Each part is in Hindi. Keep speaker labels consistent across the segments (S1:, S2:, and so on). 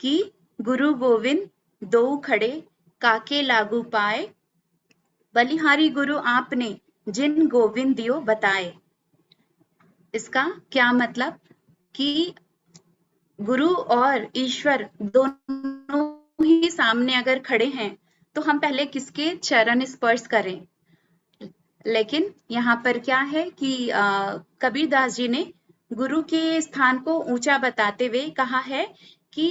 S1: कि गुरु गोविंद दो खड़े काके लागू पाए, बलिहारी गुरु आपने जिन गोविंद दियो बताए। इसका क्या मतलब कि गुरु और ईश्वर दोनों ही सामने अगर खड़े हैं तो हम पहले किसके चरण स्पर्श करें। लेकिन यहाँ पर क्या है कि कबीरदास जी ने गुरु के स्थान को ऊंचा बताते हुए कहा है कि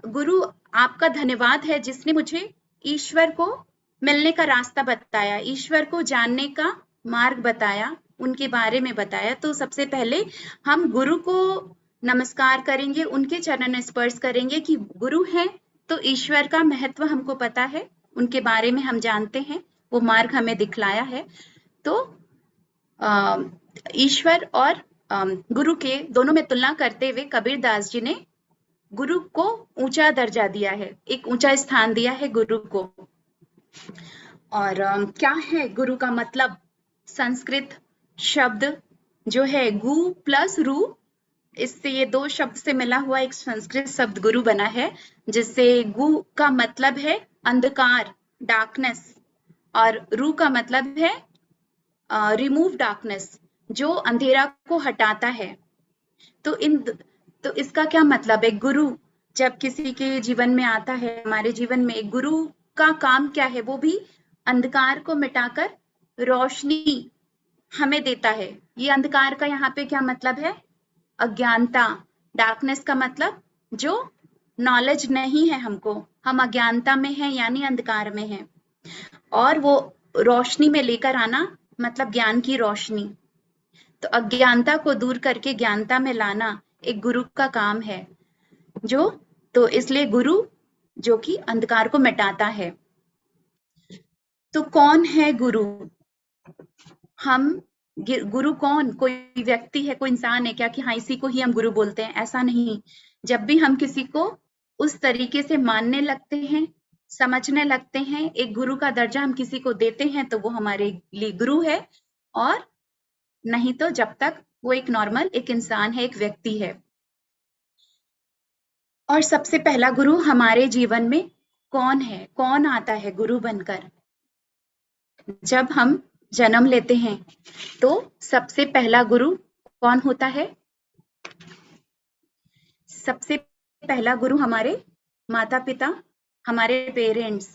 S1: गुरु आपका धन्यवाद है जिसने मुझे ईश्वर को मिलने का रास्ता बताया, ईश्वर को जानने का मार्ग बताया, उनके बारे में बताया। तो सबसे पहले हम गुरु को नमस्कार करेंगे, उनके चरण स्पर्श करेंगे कि गुरु हैं तो ईश्वर का महत्व हमको पता है, उनके बारे में हम जानते हैं, वो मार्ग हमें दिखलाया है। तो ईश्वर और गुरु के दोनों में तुलना करते हुए कबीरदास जी ने गुरु को ऊंचा दर्जा दिया है, एक ऊंचा स्थान दिया है गुरु को। और क्या है गुरु का मतलब? संस्कृत शब्द जो है गु प्लस रु, इससे ये दो शब्द से मिला हुआ एक संस्कृत शब्द गुरु बना है, जिससे गु का मतलब है अंधकार, डार्कनेस, और रु का मतलब है रिमूव डार्कनेस, जो अंधेरा को हटाता है। तो इसका क्या मतलब है? गुरु जब किसी के जीवन में आता है, हमारे जीवन में, गुरु का काम क्या है? वो भी अंधकार को मिटाकर रोशनी हमें देता है। ये अंधकार का यहाँ पे क्या मतलब है? अज्ञानता। डार्कनेस का मतलब जो नॉलेज नहीं है हमको, हम अज्ञानता में हैं यानी अंधकार में हैं, और वो रोशनी में लेकर आना मतलब ज्ञान की रोशनी। तो अज्ञानता को दूर करके ज्ञानता में लाना एक गुरु का काम है। तो इसलिए गुरु जो कि अंधकार को मिटाता है। तो कौन है गुरु? गुरु कौन? कोई व्यक्ति है, कोई इंसान है क्या कि हाँ इसी को ही हम गुरु बोलते हैं? ऐसा नहीं। जब भी हम किसी को उस तरीके से मानने लगते हैं, समझने लगते हैं, एक गुरु का दर्जा हम किसी को देते हैं, तो वो हमारे लिए गुरु है। और नहीं तो जब तक वो एक नॉर्मल एक इंसान है, एक व्यक्ति है। और सबसे पहला गुरु हमारे जीवन में कौन है? कौन आता है गुरु बनकर? जब हम जन्म लेते हैं तो सबसे पहला गुरु कौन होता है? सबसे पहला गुरु हमारे माता पिता, हमारे पेरेंट्स।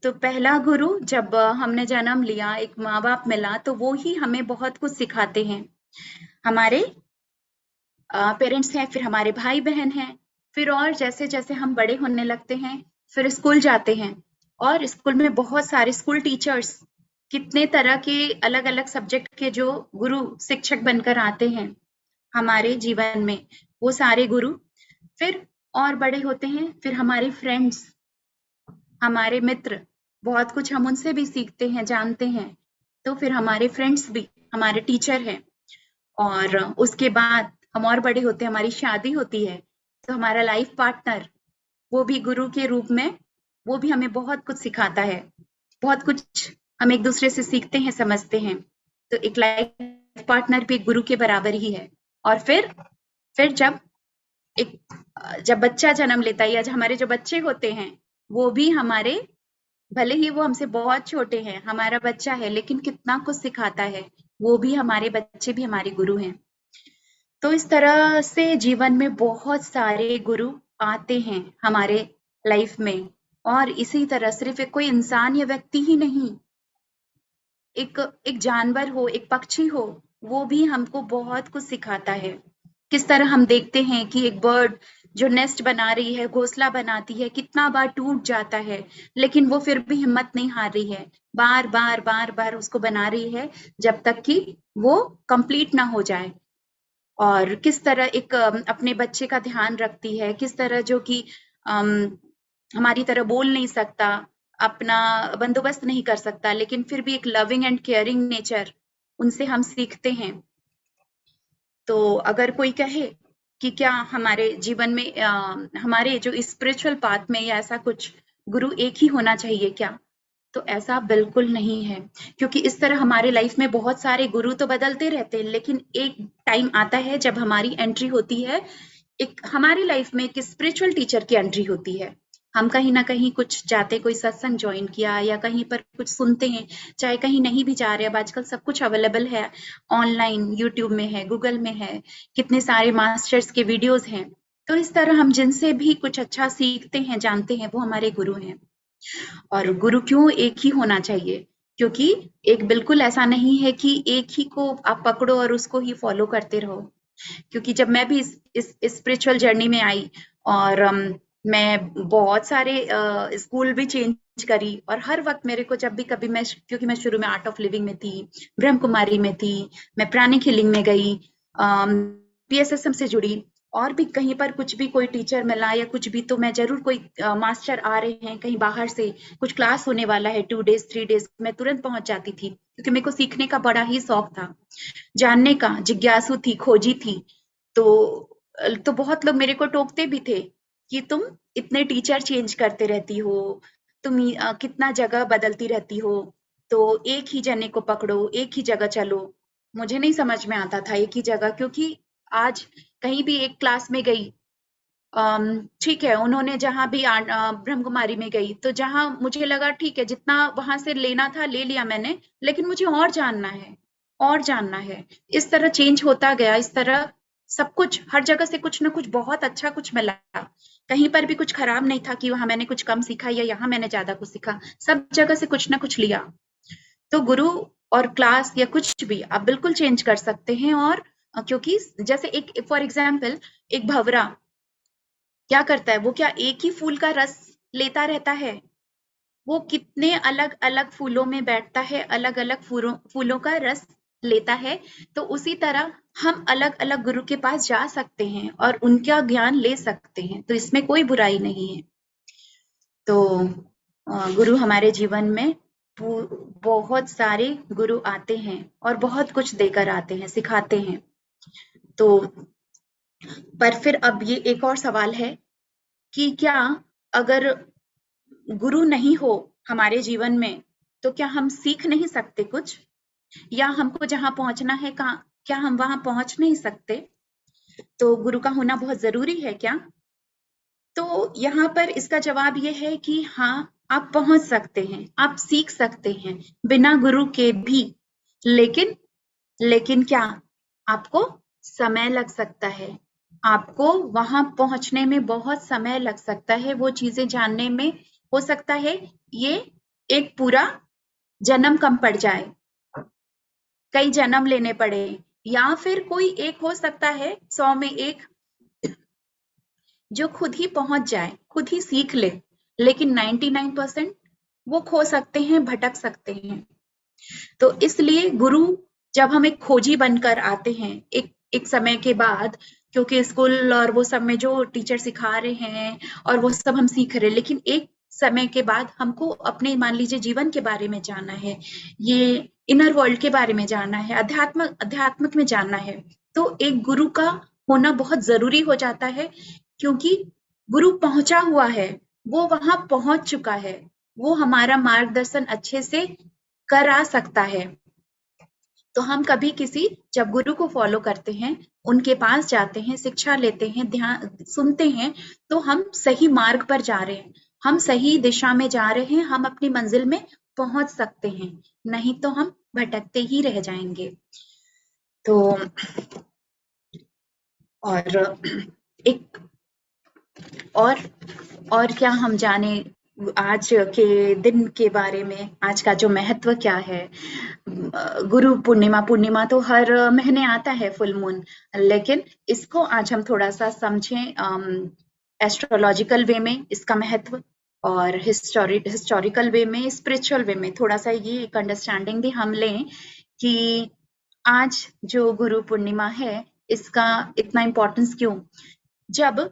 S1: तो पहला गुरु जब हमने जन्म लिया, एक माँ बाप मिला, तो वो ही हमें बहुत कुछ सिखाते हैं। हमारे पेरेंट्स हैं, फिर हमारे भाई बहन हैं, फिर और जैसे जैसे हम बड़े होने लगते हैं फिर स्कूल जाते हैं, और स्कूल में बहुत सारे स्कूल टीचर्स, कितने तरह के अलग अलग सब्जेक्ट के जो गुरु शिक्षक बनकर आते हैं हमारे जीवन में, वो सारे गुरु। फिर और बड़े होते हैं, फिर हमारे फ्रेंड्स, हमारे मित्र, बहुत कुछ हम उनसे भी सीखते हैं, जानते हैं। तो फिर हमारे फ्रेंड्स भी हमारे टीचर हैं। और उसके बाद हम और बड़े होते हैं, हमारी शादी होती है, तो हमारा लाइफ पार्टनर, वो भी गुरु के रूप में, वो भी हमें बहुत कुछ सिखाता है, बहुत कुछ हम एक दूसरे से सीखते हैं, समझते हैं। तो एक लाइफ पार्टनर भी गुरु के बराबर ही है। और फिर जब बच्चा जन्म लेता है, या हमारे जो बच्चे होते हैं, वो भी हमारे, भले ही वो हमसे बहुत छोटे हैं, हमारा बच्चा है, लेकिन कितना कुछ सिखाता है। वो भी हमारे बच्चे भी हमारे गुरु हैं। तो इस तरह से जीवन में बहुत सारे गुरु आते हैं हमारे लाइफ में। और इसी तरह सिर्फ कोई इंसान या व्यक्ति ही नहीं, एक जानवर हो, एक पक्षी हो, वो भी हमको बहुत कुछ सिखाता है। किस तरह हम देखते हैं कि एक बर्ड जो नेस्ट बना रही है, घोंसला बनाती है, कितना बार टूट जाता है, लेकिन वो फिर भी हिम्मत नहीं हार रही है, बार बार बार बार उसको बना रही है जब तक कि वो कंप्लीट ना हो जाए। और किस तरह एक अपने बच्चे का ध्यान रखती है, किस तरह जो कि हमारी तरह बोल नहीं सकता, अपना बंदोबस्त नहीं कर सकता, लेकिन फिर भी एक लविंग एंड केयरिंग नेचर उनसे हम सीखते हैं। तो अगर कोई कहे कि क्या हमारे जीवन में हमारे जो स्पिरिचुअल पाथ में या ऐसा कुछ गुरु एक ही होना चाहिए क्या? तो ऐसा बिल्कुल नहीं है, क्योंकि इस तरह हमारे लाइफ में बहुत सारे गुरु तो बदलते रहते हैं, लेकिन एक टाइम आता है जब हमारी एंट्री होती है एक हमारी लाइफ में एक स्पिरिचुअल टीचर की एंट्री होती है। हम कहीं ना कहीं कुछ जाते, कोई सत्संग ज्वाइन किया या कहीं पर कुछ सुनते हैं, चाहे कहीं नहीं भी जा रहे, अब आजकल सब कुछ अवेलेबल है ऑनलाइन, यूट्यूब में है, गूगल में है, कितने सारे मास्टर्स के वीडियोस हैं। तो इस तरह हम जिनसे भी कुछ अच्छा सीखते हैं, जानते हैं, वो हमारे गुरु हैं। और गुरु क्यों एक ही होना चाहिए? क्योंकि एक बिल्कुल ऐसा नहीं है कि एक ही को आप पकड़ो और उसको ही फॉलो करते रहो। क्योंकि जब मैं भी इस स्पिरिचुअल जर्नी में आई और मैं बहुत सारे स्कूल भी चेंज करी, और हर वक्त मेरे को जब भी कभी मैं, क्योंकि मैं शुरू में आर्ट ऑफ लिविंग में थी, ब्रह्म कुमारी में थी, मैं प्राणिक हीलिंग में गई, पीएसएसएम से जुड़ी, और भी कहीं पर कुछ भी कोई टीचर मिला या कुछ भी, तो मैं जरूर कोई मास्टर आ रहे हैं कहीं बाहर से, कुछ क्लास होने वाला है 2 डेज 3 डेज, मैं तुरंत पहुंच जाती थी, क्योंकि मेरे को सीखने का बड़ा ही शौक था, जानने का, जिज्ञासु थी, खोजी थी। तो बहुत लोग मेरे को टोकते भी थे कि तुम इतने टीचर चेंज करते रहती हो, तुम कितना जगह बदलती रहती हो, तो एक ही जने को पकड़ो, एक ही जगह चलो। मुझे नहीं समझ में आता था एक ही जगह, क्योंकि आज कहीं भी एक क्लास में गई, ठीक है, उन्होंने जहां भी ब्रह्म कुमारी में गई, तो जहां मुझे लगा ठीक है, जितना वहां से लेना था ले लिया मैंने, लेकिन मुझे और जानना है, और जानना है। इस तरह चेंज होता गया, इस तरह सब कुछ, हर जगह से कुछ ना कुछ बहुत अच्छा कुछ मिला, कहीं पर भी कुछ खराब नहीं था कि वहां मैंने कुछ कम सीखा या यहाँ मैंने ज्यादा कुछ सीखा, सब जगह से कुछ ना कुछ लिया। तो गुरु और क्लास या कुछ भी आप बिल्कुल चेंज कर सकते हैं। और क्योंकि जैसे एक फॉर एग्जाम्पल, एक भंवरा क्या करता है, वो क्या एक ही फूल का रस लेता रहता है? वो कितने अलग अलग फूलों में बैठता है, अलग अलग फूलों का रस लेता है। तो उसी तरह हम अलग अलग गुरु के पास जा सकते हैं और उनका ज्ञान ले सकते हैं, तो इसमें कोई बुराई नहीं है। तो गुरु हमारे जीवन में बहुत सारे गुरु आते हैं और बहुत कुछ देकर आते हैं, सिखाते हैं। तो पर फिर अब ये एक और सवाल है कि क्या अगर गुरु नहीं हो हमारे जीवन में, तो क्या हम सीख नहीं सकते कुछ, या हमको जहां पहुंचना है कहाँ, क्या हम वहां पहुंच नहीं सकते? तो गुरु का होना बहुत जरूरी है क्या? तो यहाँ पर इसका जवाब ये है कि हाँ, आप पहुंच सकते हैं, आप सीख सकते हैं बिना गुरु के भी, लेकिन लेकिन क्या, आपको समय लग सकता है, आपको वहां पहुंचने में बहुत समय लग सकता है, वो चीजें जानने में हो सकता है ये एक पूरा जन्म कम पड़ जाए, कई जन्म लेने पड़े, या फिर कोई एक हो सकता है 100 में एक जो खुद ही पहुंच जाए, खुद ही सीख ले, लेकिन 99% वो खो सकते हैं, भटक सकते हैं। तो इसलिए गुरु जब हम एक खोजी बनकर आते हैं एक एक समय के बाद, क्योंकि स्कूल और वो सब में जो टीचर सिखा रहे हैं और वो सब हम सीख रहे हैं, लेकिन एक समय के बाद हमको अपने, मान लीजिए, जीवन के बारे में जानना है, ये इनर वर्ल्ड के बारे में जानना है, अध्यात्मक में जानना है, तो एक गुरु का होना बहुत जरूरी हो जाता है, क्योंकि गुरु पहुंचा हुआ है, वो वहां पहुंच चुका है, वो हमारा मार्गदर्शन अच्छे से करा सकता है। तो हम कभी किसी, जब गुरु को फॉलो करते हैं, उनके पास जाते हैं, शिक्षा लेते हैं, ध्यान सुनते हैं, तो हम सही मार्ग पर जा रहे हैं, हम सही दिशा में जा रहे हैं, हम अपनी मंजिल में पहुंच सकते हैं, नहीं तो हम भटकते ही रह जाएंगे। तो और एक और क्या हम जाने आज के दिन के बारे में, आज का जो महत्व क्या है? गुरु पूर्णिमा तो हर महीने आता है, फुल मून, लेकिन इसको आज हम थोड़ा सा समझें एस्ट्रोलॉजिकल वे में इसका महत्व, और हिस्टोरिकल वे में, स्पिरिचुअल वे में, थोड़ा सा ये एक अंडरस्टैंडिंग भी हम लें कि आज जो गुरु पूर्णिमा है इसका इतना इम्पोर्टेंस क्यों। जब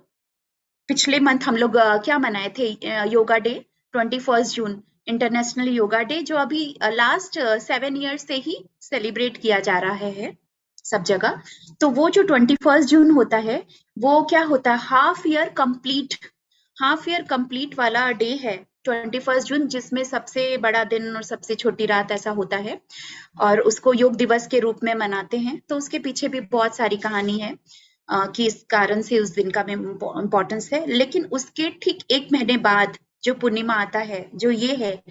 S1: पिछले मंथ हम लोग क्या मनाए थे, योगा डे, 21 जून, इंटरनेशनल योगा डे, जो अभी लास्ट 7 ईयर्स से ही सेलिब्रेट किया जा रहा है सब जगह। तो वो जो 21 जून होता है, वो क्या होता है, हाफ ईयर कंप्लीट वाला डे है 21 जून, जिसमें सबसे बड़ा दिन और सबसे छोटी रात ऐसा होता है, और उसको योग दिवस के रूप में मनाते हैं। तो उसके पीछे भी बहुत सारी कहानी है। कि इस कारण से उस दिन का इम्पोर्टेंस है। लेकिन उसके ठीक 1 महीने बाद जो पूर्णिमा आता है, जो ये है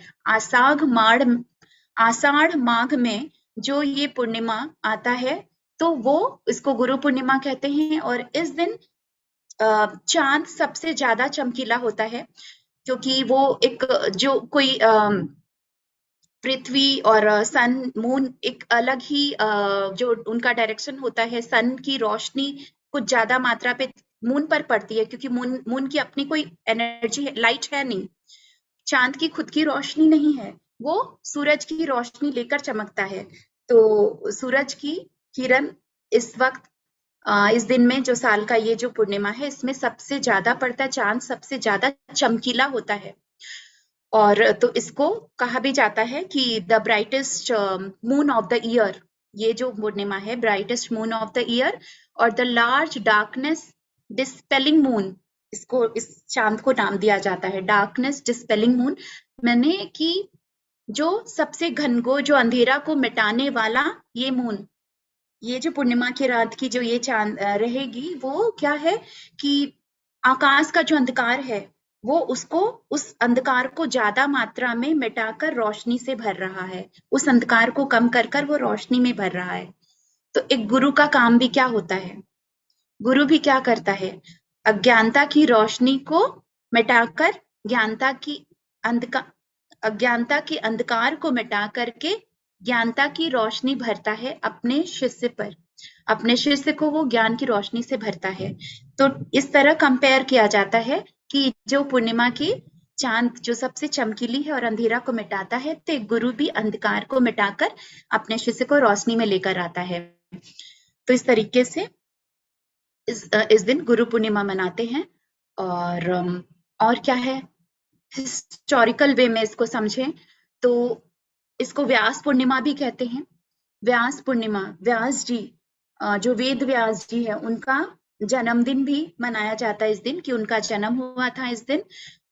S1: आषाढ़ माघ में जो ये पूर्णिमा आता है, तो वो इसको गुरु पूर्णिमा कहते हैं। और इस दिन चांद सबसे ज्यादा चमकीला होता है, क्योंकि वो एक जो कोई पृथ्वी और सन मून एक अलग ही जो उनका डायरेक्शन होता है, सन की रोशनी कुछ ज्यादा मात्रा पे मून पर पड़ती है, क्योंकि मून की अपनी कोई एनर्जी है, लाइट है नहीं। चांद की खुद की रोशनी नहीं है, वो सूरज की रोशनी लेकर चमकता है। तो सूरज की किरण इस वक्त इस दिन में जो साल का ये जो पूर्णिमा है, इसमें सबसे ज्यादा पड़ता है, चांद सबसे ज्यादा चमकीला होता है। और तो इसको कहा भी जाता है कि the brightest moon of the year, ये जो पूर्णिमा है brightest moon of the year, और द लार्ज डार्कनेस डिस्पेलिंग मून, इसको इस चांद को नाम दिया जाता है डार्कनेस डिस्पेलिंग मून। मैंने कि जो सबसे घनघोर, जो अंधेरा को मिटाने वाला ये मून, ये जो पूर्णिमा की रात की जो ये चांद रहेगी, वो क्या है कि आकाश का जो अंधकार है, वो उसको, उस अंधकार को ज्यादा मात्रा में मिटाकर रोशनी से भर रहा है, उस अंधकार को कम कर कर वो रोशनी में भर रहा है। तो एक गुरु का काम भी क्या होता है, गुरु भी क्या करता है, अज्ञानता की रोशनी को मिटाकर अज्ञानता के अंधकार को मिटा करके ज्ञानता की रोशनी भरता है अपने शिष्य पर, अपने शिष्य को वो ज्ञान की रोशनी से भरता है। तो इस तरह कंपेयर किया जाता है कि जो पूर्णिमा की चांद जो सबसे चमकीली है और अंधेरा को मिटाता है, तो गुरु भी अंधकार को मिटाकर अपने शिष्य को रोशनी में लेकर आता है। तो इस तरीके से इस दिन गुरु पूर्णिमा मनाते हैं। और क्या है, हिस्टोरिकल वे में इसको समझें तो इसको व्यास पूर्णिमा भी कहते हैं। व्यास पूर्णिमा, व्यास जी जो वेद व्यास जी है, उनका जन्मदिन भी मनाया जाता है इस दिन, कि उनका जन्म हुआ था इस दिन।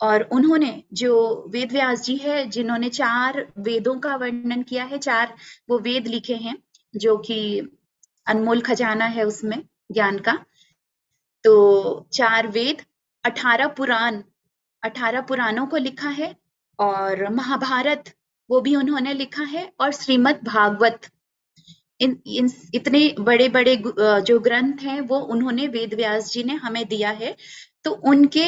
S1: और उन्होंने, जो वेद व्यास जी है, जिन्होंने 4 वेदों का वर्णन किया है, 4 वो वेद लिखे हैं, जो कि अनमोल खजाना है उसमें ज्ञान का। तो 4 वेद, 18 पुराणों को लिखा है, और महाभारत वो भी उन्होंने लिखा है, और श्रीमद् भागवत, इन इतने बड़े बड़े जो ग्रंथ हैं, वो उन्होंने वेद व्यास जी ने हमें दिया है। तो उनके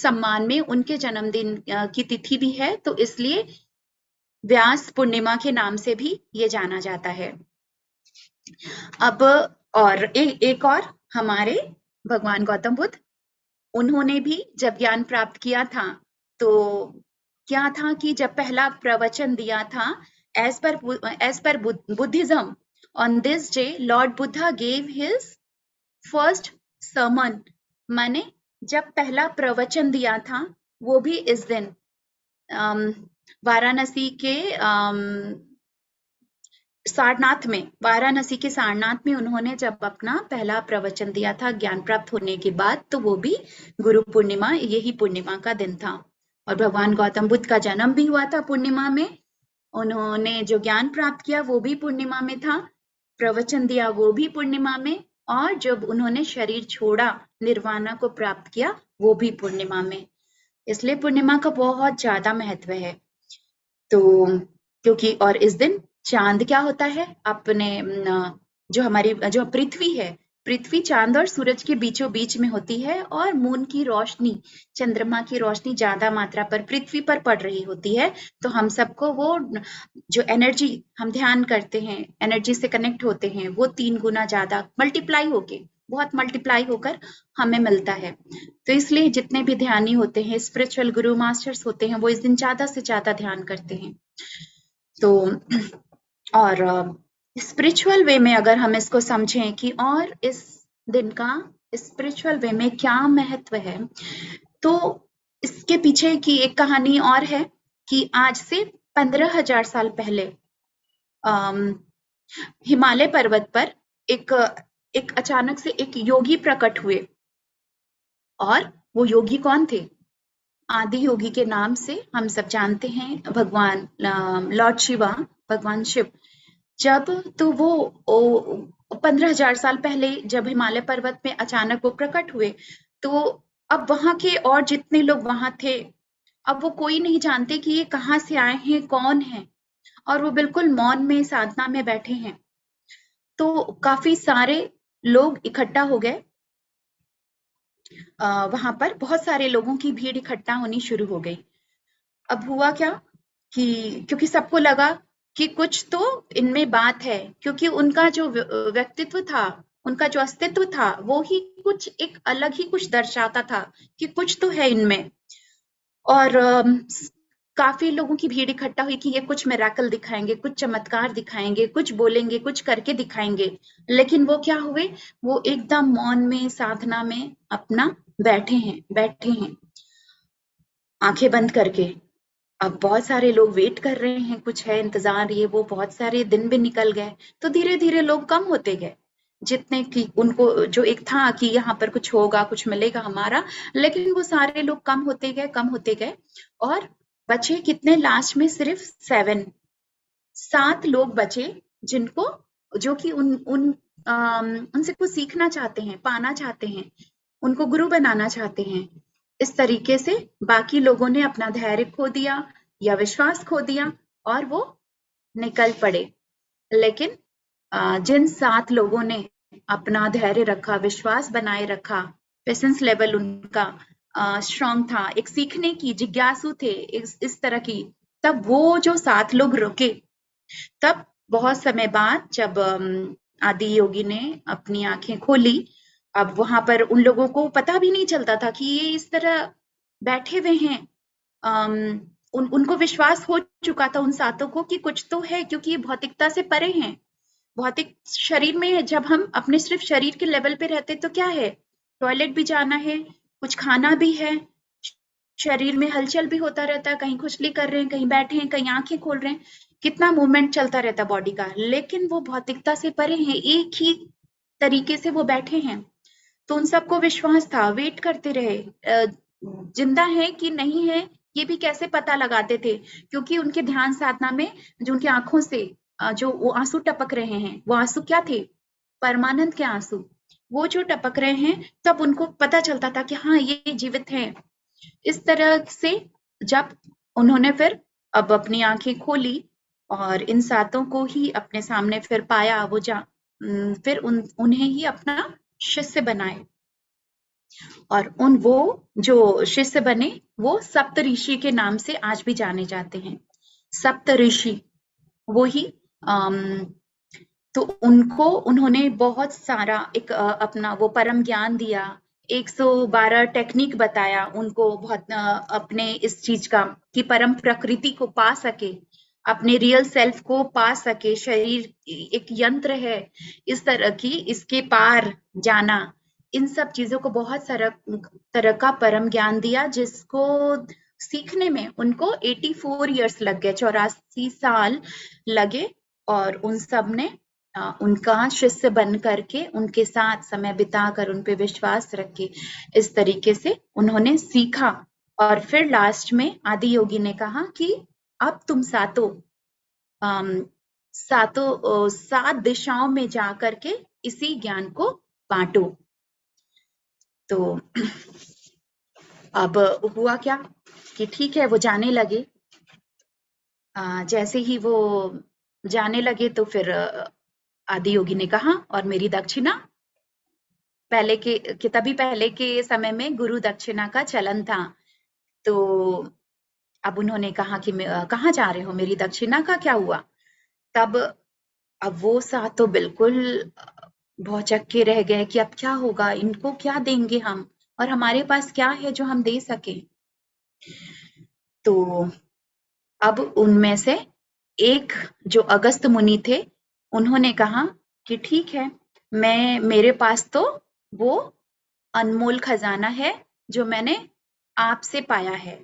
S1: सम्मान में उनके जन्मदिन की तिथि भी है, तो इसलिए व्यास पूर्णिमा के नाम से भी ये जाना जाता है। अब और एक और हमारे भगवान गौतम बुद्ध, उन्होंने भी जब ज्ञान प्राप्त किया था, तो क्या था कि जब पहला प्रवचन दिया था, as per Buddhism, on this day Lord Buddha gave his first sermon, माने जब पहला प्रवचन दिया था, वो भी इस दिन वाराणसी के सारनाथ में उन्होंने जब अपना पहला प्रवचन दिया था ज्ञान प्राप्त होने के बाद, तो वो भी गुरु पूर्णिमा, यही पूर्णिमा का दिन था। और भगवान गौतम बुद्ध का जन्म भी हुआ था पूर्णिमा में, उन्होंने जो ज्ञान प्राप्त किया वो भी पूर्णिमा में था, प्रवचन दिया वो भी पूर्णिमा में, और जब उन्होंने शरीर छोड़ा, निर्वाणा को प्राप्त किया, वो भी पूर्णिमा में। इसलिए पूर्णिमा का बहुत ज्यादा महत्व है। तो क्योंकि और इस दिन चांद क्या होता है, अपने जो हमारी जो पृथ्वी है, पृथ्वी चांद और सूरज के बीचों बीच में होती है, और मून की रोशनी, चंद्रमा की रोशनी ज्यादा मात्रा पर पृथ्वी पर पड़ रही होती है। तो हम सबको वो जो एनर्जी हम ध्यान करते हैं, एनर्जी से कनेक्ट होते हैं, वो 3 गुना ज्यादा मल्टीप्लाई होके, बहुत मल्टीप्लाई होकर हमें मिलता है। तो इसलिए जितने भी ध्यानी होते हैं, स्पिरिचुअल गुरु मास्टर्स होते हैं, वो इस दिन ज्यादा से ज्यादा ध्यान करते हैं। तो और स्पिरिचुअल वे में अगर हम इसको समझें कि और इस दिन का स्पिरिचुअल वे में क्या महत्व है, तो इसके पीछे की एक कहानी और है कि आज से 15,000 साल पहले हिमालय पर्वत पर एक अचानक से एक योगी प्रकट हुए। और वो योगी कौन थे? आदि योगी के नाम से हम सब जानते हैं भगवान लॉर्ड शिवा, भगवान शिव। जब तो वो 15,000 साल पहले जब हिमालय पर्वत में अचानक वो प्रकट हुए, तो अब वहां के और जितने लोग वहां थे, अब वो कोई नहीं जानते कि ये कहाँ से आए हैं, कौन है, और वो बिल्कुल मौन में साधना में बैठे हैं। तो काफी सारे लोग इकट्ठा हो गए, वहां पर बहुत सारे लोगों की भीड़ इकट्ठा होनी शुरू हो गई। अब हुआ क्या कि क्योंकि सबको लगा कि कुछ तो इनमें बात है, क्योंकि उनका जो व्यक्तित्व था, उनका जो अस्तित्व था, वो ही कुछ एक अलग ही कुछ दर्शाता था कि कुछ तो है इनमें। और काफी लोगों की भीड़ इकट्ठा हुई कि ये कुछ मिरेकल दिखाएंगे, कुछ चमत्कार दिखाएंगे, कुछ बोलेंगे, कुछ करके दिखाएंगे। लेकिन वो क्या हुए, वो एकदम मौन में साधना में अपना बैठे हैं आंखें बंद करके। अब बहुत सारे लोग वेट कर रहे हैं, कुछ है इंतजार, ये वो, बहुत सारे दिन भी निकल गए। तो धीरे धीरे लोग कम होते गए, जितने की उनको जो एक था कि यहाँ पर कुछ होगा, कुछ मिलेगा हमारा, लेकिन वो सारे लोग कम होते गए। और बचे कितने लास्ट में, सिर्फ 7 लोग बचे, जिनको जो कि उनसे कुछ सीखना चाहते हैं, पाना चाहते हैं, उनको गुरु बनाना चाहते हैं। इस तरीके से बाकी लोगों ने अपना धैर्य खो दिया या विश्वास खो दिया और वो निकल पड़े। लेकिन जिन 7 लोगों ने अपना धैर्य रखा, विश्वास बनाए रखा, पेशेंस लेवल उनका स्ट्रांग था, एक सीखने की जिज्ञासु थे इस तरह की, तब वो जो 7 लोग रुके, तब बहुत समय बाद जब आदि योगी ने अपनी आंखें खोली, अब वहां पर उन लोगों को पता भी नहीं चलता था कि ये इस तरह बैठे हुए हैं। उनको विश्वास हो चुका था उन 7 को कि कुछ तो है, क्योंकि ये भौतिकता से परे हैं। भौतिक शरीर में जब हम अपने सिर्फ शरीर के लेवल पे रहते तो क्या है, टॉयलेट भी जाना है, कुछ खाना भी है, शरीर में हलचल भी होता रहता है, कहीं खुजली कर रहे हैं, कहीं बैठे हैं, कहीं आंखें खोल रहे हैं, कितना मूवमेंट चलता रहता है बॉडी का। लेकिन वो भौतिकता से परे हैं, एक ही तरीके से वो बैठे हैं। तो उन सबको विश्वास था, वेट करते रहे, जिंदा है कि नहीं है ये भी कैसे पता लगाते थे, क्योंकि उनके ध्यान साधना में जो उनकी आंखों से जो वो आंसू टपक रहे हैं, वो आंसू क्या थे, परमानंद के आंसू, वो जो टपक रहे हैं, तब उनको पता चलता था कि हाँ ये जीवित हैं। इस तरह से जब उन्होंने फिर अब अपनी आंखें खोली और इन 7 को ही अपने सामने फिर पाया, वो फिर उन्हें ही अपना शिष्य बनाए। और वो जो शिष्य बने, वो सप्त ऋषि के नाम से आज भी जाने जाते हैं। सप्त ऋषि वो ही तो उनको उन्होंने बहुत सारा एक अपना वो परम ज्ञान दिया, 112 टेक्निक बताया उनको, बहुत अपने इस चीज का कि परम प्रकृति को पा सके, अपने रियल सेल्फ को पा सके। शरीर एक यंत्र है, इस तरह की इसके पार जाना, इन सब चीजों को बहुत सारा तरह का परम ज्ञान दिया, जिसको सीखने में उनको 84 इयर्स लग गए, 84 साल लगे। और उन सब ने उनका शिष्य बन करके, उनके साथ समय बिताकर, उन पे विश्वास रख के, इस तरीके से उन्होंने सीखा। और फिर लास्ट में आदि योगी ने कहा कि अब तुम सातों 7 दिशाओं में जा करके इसी ज्ञान को बांटो। तो अब हुआ क्या कि ठीक है, वो जाने लगे। जैसे ही वो जाने लगे तो फिर आदि योगी ने कहा, और मेरी दक्षिणा, पहले के तभी पहले के समय में गुरु दक्षिणा का चलन था। तो अब उन्होंने कहा कि कहाँ जा रहे हो, मेरी दक्षिणा का क्या हुआ। तब अब वो 7 तो बिल्कुल भौचक्के रह गए कि अब क्या होगा, इनको क्या देंगे हम, और हमारे पास क्या है जो हम दे सके। तो अब उनमें से एक जो अगस्त मुनि थे, उन्होंने कहा कि ठीक है, मेरे पास तो वो अनमोल खजाना है जो मैंने आपसे पाया है,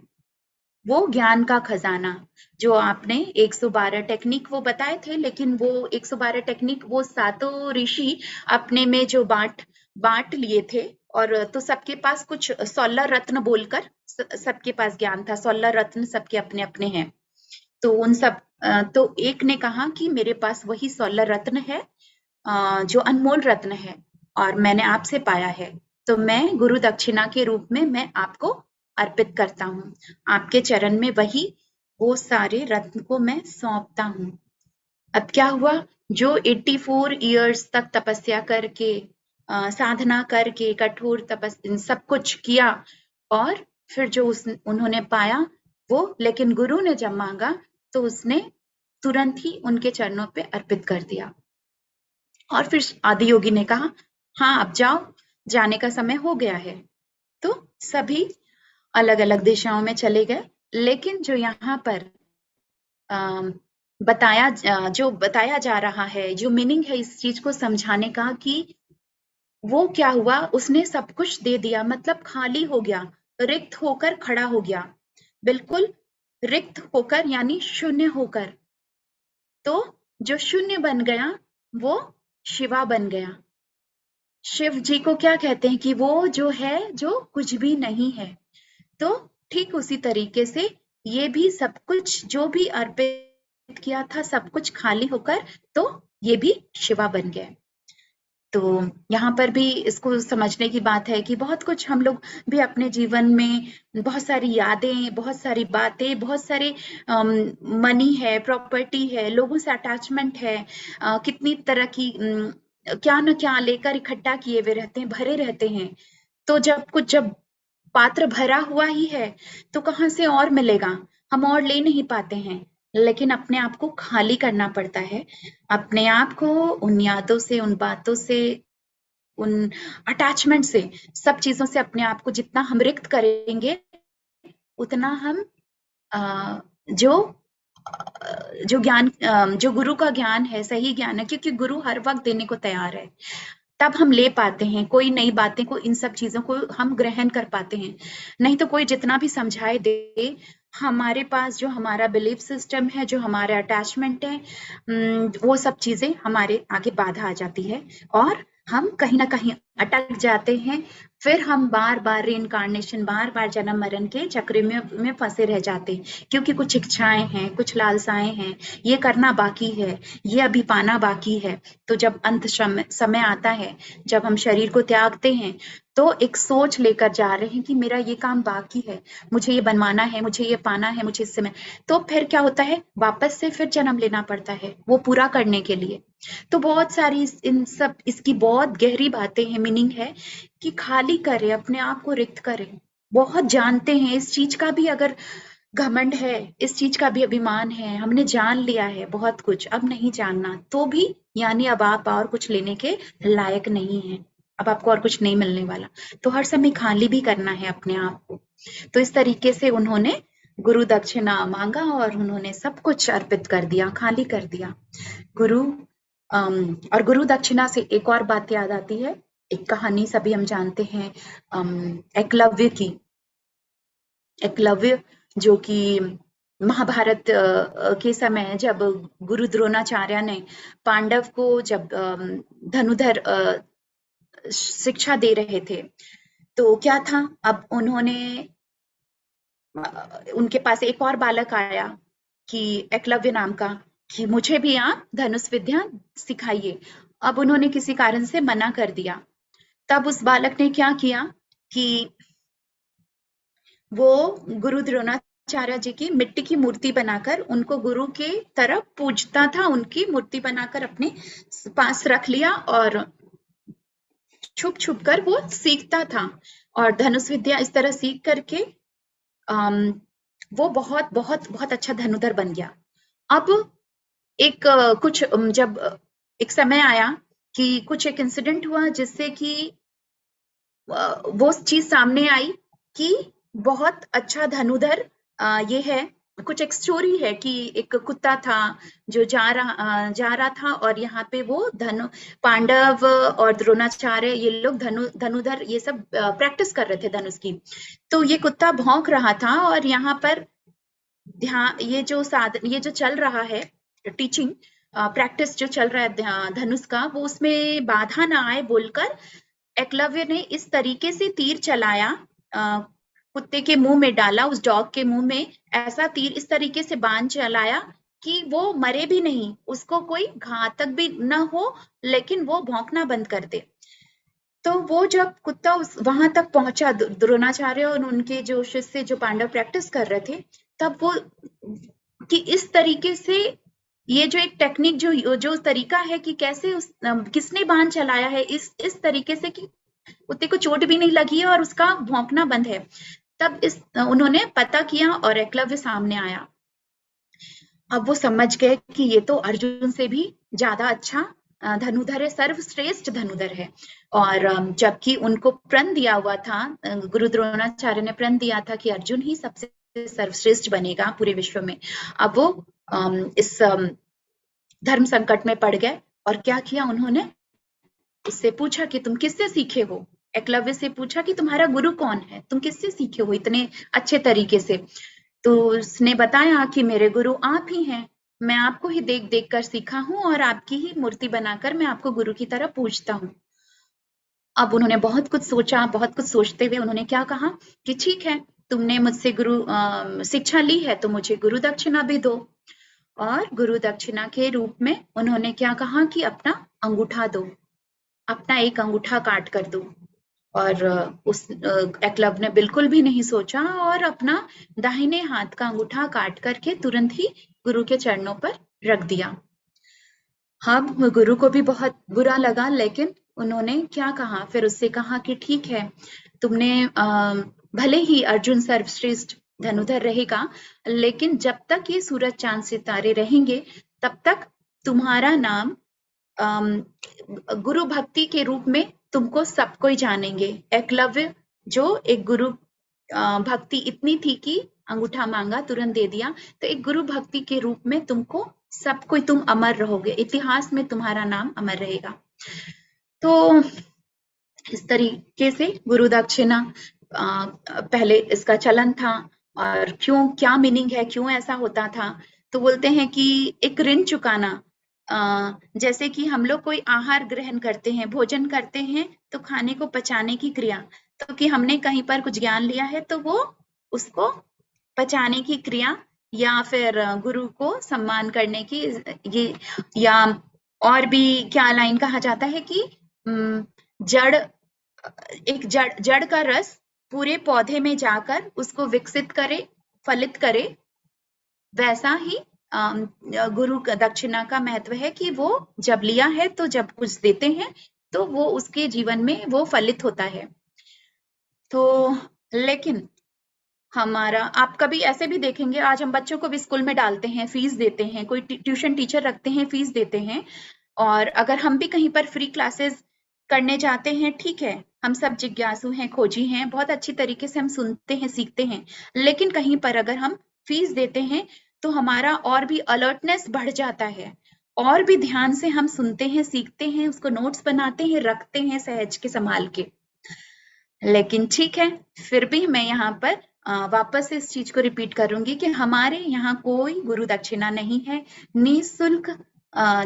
S1: वो ज्ञान का खजाना जो आपने 112 टेक्निक वो बताए थे, लेकिन वो 112 टेक्निक वो 7 ऋषि अपने में जो बांट लिए थे। और तो सबके पास कुछ 16 रत्न बोलकर सबके पास ज्ञान था, 16 रत्न सबके अपने अपने हैं। तो उन सब तो एक ने कहा कि मेरे पास वही 16 रत्न है, जो अनमोल रत्न है और मैंने आपसे पाया है, तो मैं गुरु दक्षिणा के रूप में मैं आपको अर्पित करता हूँ। आपके चरण में वही वो सारे रत्न को मैं सौंपता हूँ। अब क्या हुआ, जो 84 इयर्स तक तपस्या करके साधना करके कठोर सब कुछ किया और फिर जो उन्होंने पाया वो, लेकिन गुरु ने जब मांगा तो उसने तुरंत ही उनके चरणों पे अर्पित कर दिया। और फिर आदि योगी ने कहा, हाँ अब जाओ, जाने का समय हो गया है। तो सभी अलग अलग दिशाओं में चले गए, लेकिन जो यहाँ पर जो बताया जा रहा है, जो मीनिंग है इस चीज को समझाने का, कि वो क्या हुआ, उसने सब कुछ दे दिया, मतलब खाली हो गया, रिक्त होकर खड़ा हो गया, बिल्कुल रिक्त होकर यानी शून्य होकर। तो जो शून्य बन गया वो शिवा बन गया। शिव जी को क्या कहते हैं कि वो जो है जो कुछ भी नहीं है। तो ठीक उसी तरीके से ये भी सब कुछ जो भी अर्पित किया था सब कुछ खाली होकर तो ये भी शिवा बन गए। तो यहाँ पर भी इसको समझने की बात है कि बहुत कुछ हम लोग भी अपने जीवन में, बहुत सारी यादें, बहुत सारी बातें, बहुत सारे मनी है, प्रॉपर्टी है, लोगों से अटैचमेंट है, कितनी तरह की क्या न क्या लेकर इकट्ठा किए हुए रहते हैं, भरे रहते हैं। तो जब पात्र भरा हुआ ही है तो कहाँ से और मिलेगा, हम और ले नहीं पाते हैं, लेकिन अपने आप को खाली करना पड़ता है। अपने आप को उन यादों से, उन बातों से, उन अटैचमेंट से, सब चीजों से अपने आप को जितना हम रिक्त करेंगे उतना हम जो ज्ञान, जो गुरु का ज्ञान है, सही ज्ञान है, क्योंकि गुरु हर वक्त देने को तैयार है, तब हम ले पाते हैं कोई नई बातें को, इन सब चीजों को हम ग्रहण कर पाते हैं। नहीं तो कोई जितना भी समझाए दे, हमारे पास जो हमारा बिलीफ सिस्टम है, जो हमारे अटैचमेंट है, वो सब चीजें हमारे आगे बाधा आ जाती है और हम कहीं ना कहीं अटक जाते हैं। फिर हम बार बार रीइंकार्नेशन, बार बार जन्म मरण के चक्र में फंसे रह जाते हैं, क्योंकि कुछ इच्छाएं हैं, कुछ लालसाएं हैं, ये करना बाकी है, ये अभी पाना बाकी है। तो जब अंत समय आता है, जब हम शरीर को त्यागते हैं, तो एक सोच लेकर जा रहे हैं कि मेरा ये काम बाकी है, मुझे ये बनवाना है, मुझे ये पाना है, मुझे इससे तो फिर क्या होता है, वापस से फिर जन्म लेना पड़ता है वो पूरा करने के लिए। तो बहुत सारी इन सब इसकी बहुत गहरी बातें हैं, मीनिंग है कि खाली करें, अपने आप को रिक्त करें। बहुत जानते हैं इस चीज का भी, अगर घमंड है, इस चीज का भी अभिमान है, हमने जान लिया है बहुत कुछ, अब नहीं जानना तो भी, यानी अब आप और कुछ लेने के लायक नहीं है, अब आपको और कुछ नहीं मिलने वाला, तो हर समय खाली भी करना है अपने आप को। तो इस तरीके से उन्होंने गुरु दक्षिणा मांगा और उन्होंने सब कुछ अर्पित कर दिया, खाली कर दिया। गुरु और गुरु दक्षिणा से एक और बात याद आती है, एक कहानी सभी हम जानते हैं, एकलव्य की। एकलव्य जो कि महाभारत के समय जब गुरु द्रोणाचार्य ने पांडव को जब धनुधर शिक्षा दे रहे थे, तो क्या था, अब उन्होंने उनके पास एक और बालक आया कि एकलव्य नाम का, कि मुझे भी आप धनुष विद्या सिखाइए। अब उन्होंने किसी कारण से मना कर दिया। तब उस बालक ने क्या किया कि वो गुरु द्रोणाचार्य जी की मिट्टी की मूर्ति बनाकर उनको गुरु के तरफ पूजता था, उनकी मूर्ति बनाकर अपने पास रख लिया और छुप छुप कर वो सीखता था। और धनुष विद्या इस तरह सीख करके वो बहुत बहुत बहुत अच्छा धनुधर बन गया। अब एक कुछ जब एक समय आया कि कुछ एक इंसिडेंट हुआ जिससे कि वो चीज सामने आई कि बहुत अच्छा धनुधर ये है। कुछ एक स्टोरी है कि एक कुत्ता था जो जा रहा था और यहाँ पे वो पांडव और द्रोणाचार्य ये लोग धनुधर ये सब प्रैक्टिस कर रहे थे धनुष की। तो ये कुत्ता भौंक रहा था और यहाँ पर ध्यान, ये जो चल रहा है टीचिंग प्रैक्टिस जो चल रहा है धनुष का, वो उसमें बाधा ना आए बोलकर एकलव्य ने इस तरीके से तीर चलाया, कुत्ते के मुंह में डाला, उस डॉग के मुंह में ऐसा तीर इस तरीके से बाण चलाया कि वो मरे भी नहीं, उसको कोई घातक भी न हो, लेकिन वो भौंकना बंद कर दे। तो वो जब कुत्ता वहां तक पहुंचा, द्रोणाचार्य और उनके जो शिष्य जो पांडव प्रैक्टिस कर रहे थे, तब वो कि इस तरीके से ये जो एक टेक्निक जो जो तरीका है कि कैसे किसने बाण चलाया है इस तरीके से कि कुत्ते को चोट भी नहीं लगी है और उसका भौंकना बंद है, तब उन्होंने पता किया और एकलव्य सामने आया। अब वो समझ गए कि ये तो अर्जुन से भी ज्यादा अच्छा धनुधर है, सर्वश्रेष्ठ धनुधर है। और जबकि उनको प्रण दिया हुआ था, गुरु द्रोणाचार्य ने प्रण दिया था कि अर्जुन ही सबसे सर्वश्रेष्ठ बनेगा पूरे विश्व में। अब वो इस धर्म संकट में पड़ गए और क्या किया उन्होंने, उससे पूछा कि तुम किससे सीखे हो। एकलव्य से पूछा कि तुम्हारा गुरु कौन है, तुम किससे सीखे हो इतने अच्छे तरीके से। तो उसने बताया कि मेरे गुरु आप ही हैं, मैं आपको ही देख देख कर सीखा हूं और आपकी ही मूर्ति बनाकर मैं आपको गुरु की तरह पूजता हूँ। अब उन्होंने बहुत कुछ सोचा, बहुत कुछ सोचते हुए उन्होंने क्या कहा कि ठीक है, तुमने मुझसे गुरु शिक्षा ली है तो मुझे गुरु दक्षिणा भी दो। और गुरु दक्षिणा के रूप में उन्होंने क्या कहा कि अपना अंगूठा दो, अपना एक अंगूठा काट कर दो। और उस एकलव्य ने बिल्कुल भी नहीं सोचा और अपना दाहिने हाथ का अंगूठा काट करके तुरंत ही गुरु के चरणों पर रख दिया। हाँ, गुरु को भी बहुत बुरा लगा, लेकिन उन्होंने क्या कहा, फिर उससे कहा कि ठीक है, तुमने भले ही अर्जुन सर्वश्रेष्ठ धनुधर रहेगा, लेकिन जब तक ये सूरज चांद सितारे रहेंगे तब तक तुम्हारा नाम गुरु भक्ति के रूप में तुमको सब कोई जानेंगे। एकलव्य जो एक गुरु भक्ति इतनी थी कि अंगूठा मांगा तुरंत दे दिया, तो एक गुरु भक्ति के रूप में तुमको सब कोई, तुम अमर रहोगे, इतिहास में तुम्हारा नाम अमर रहेगा। तो इस तरीके से गुरु दक्षिणा पहले इसका चलन था। और क्यों, क्या मीनिंग है, क्यों ऐसा होता था, तो बोलते हैं कि एक ऋण चुकाना, जैसे कि हम लोग कोई आहार ग्रहण करते हैं, भोजन करते हैं, तो खाने को पचाने की क्रिया, तो कि हमने कहीं पर कुछ ज्ञान लिया है तो वो उसको पचाने की क्रिया, या फिर गुरु को सम्मान करने की ये, या और भी क्या लाइन कहा जाता है कि जड़, एक जड़ का रस पूरे पौधे में जाकर उसको विकसित करे, फलित करे, वैसा ही गुरु दक्षिणा का महत्व है कि वो जब लिया है तो जब कुछ देते हैं तो वो उसके जीवन में वो फलित होता है। तो लेकिन हमारा, आप कभी ऐसे भी देखेंगे, आज हम बच्चों को भी स्कूल में डालते हैं, फीस देते हैं, कोई ट्यूशन टीचर रखते हैं, फीस देते हैं, और अगर हम भी कहीं पर फ्री क्लासेस करने जाते हैं, ठीक है, हम सब जिज्ञासु हैं, खोजी हैं, बहुत अच्छी तरीके से हम सुनते हैं, सीखते हैं, लेकिन कहीं पर अगर हम फीस देते हैं तो हमारा और भी अलर्टनेस बढ़ जाता है, और भी ध्यान से हम सुनते हैं, सीखते हैं, उसको नोट्स बनाते हैं, रखते हैं सहज के संभाल के। लेकिन ठीक है, फिर भी मैं यहाँ पर वापस इस चीज को रिपीट करूंगी कि हमारे यहाँ कोई गुरु दक्षिणा नहीं है, निःशुल्क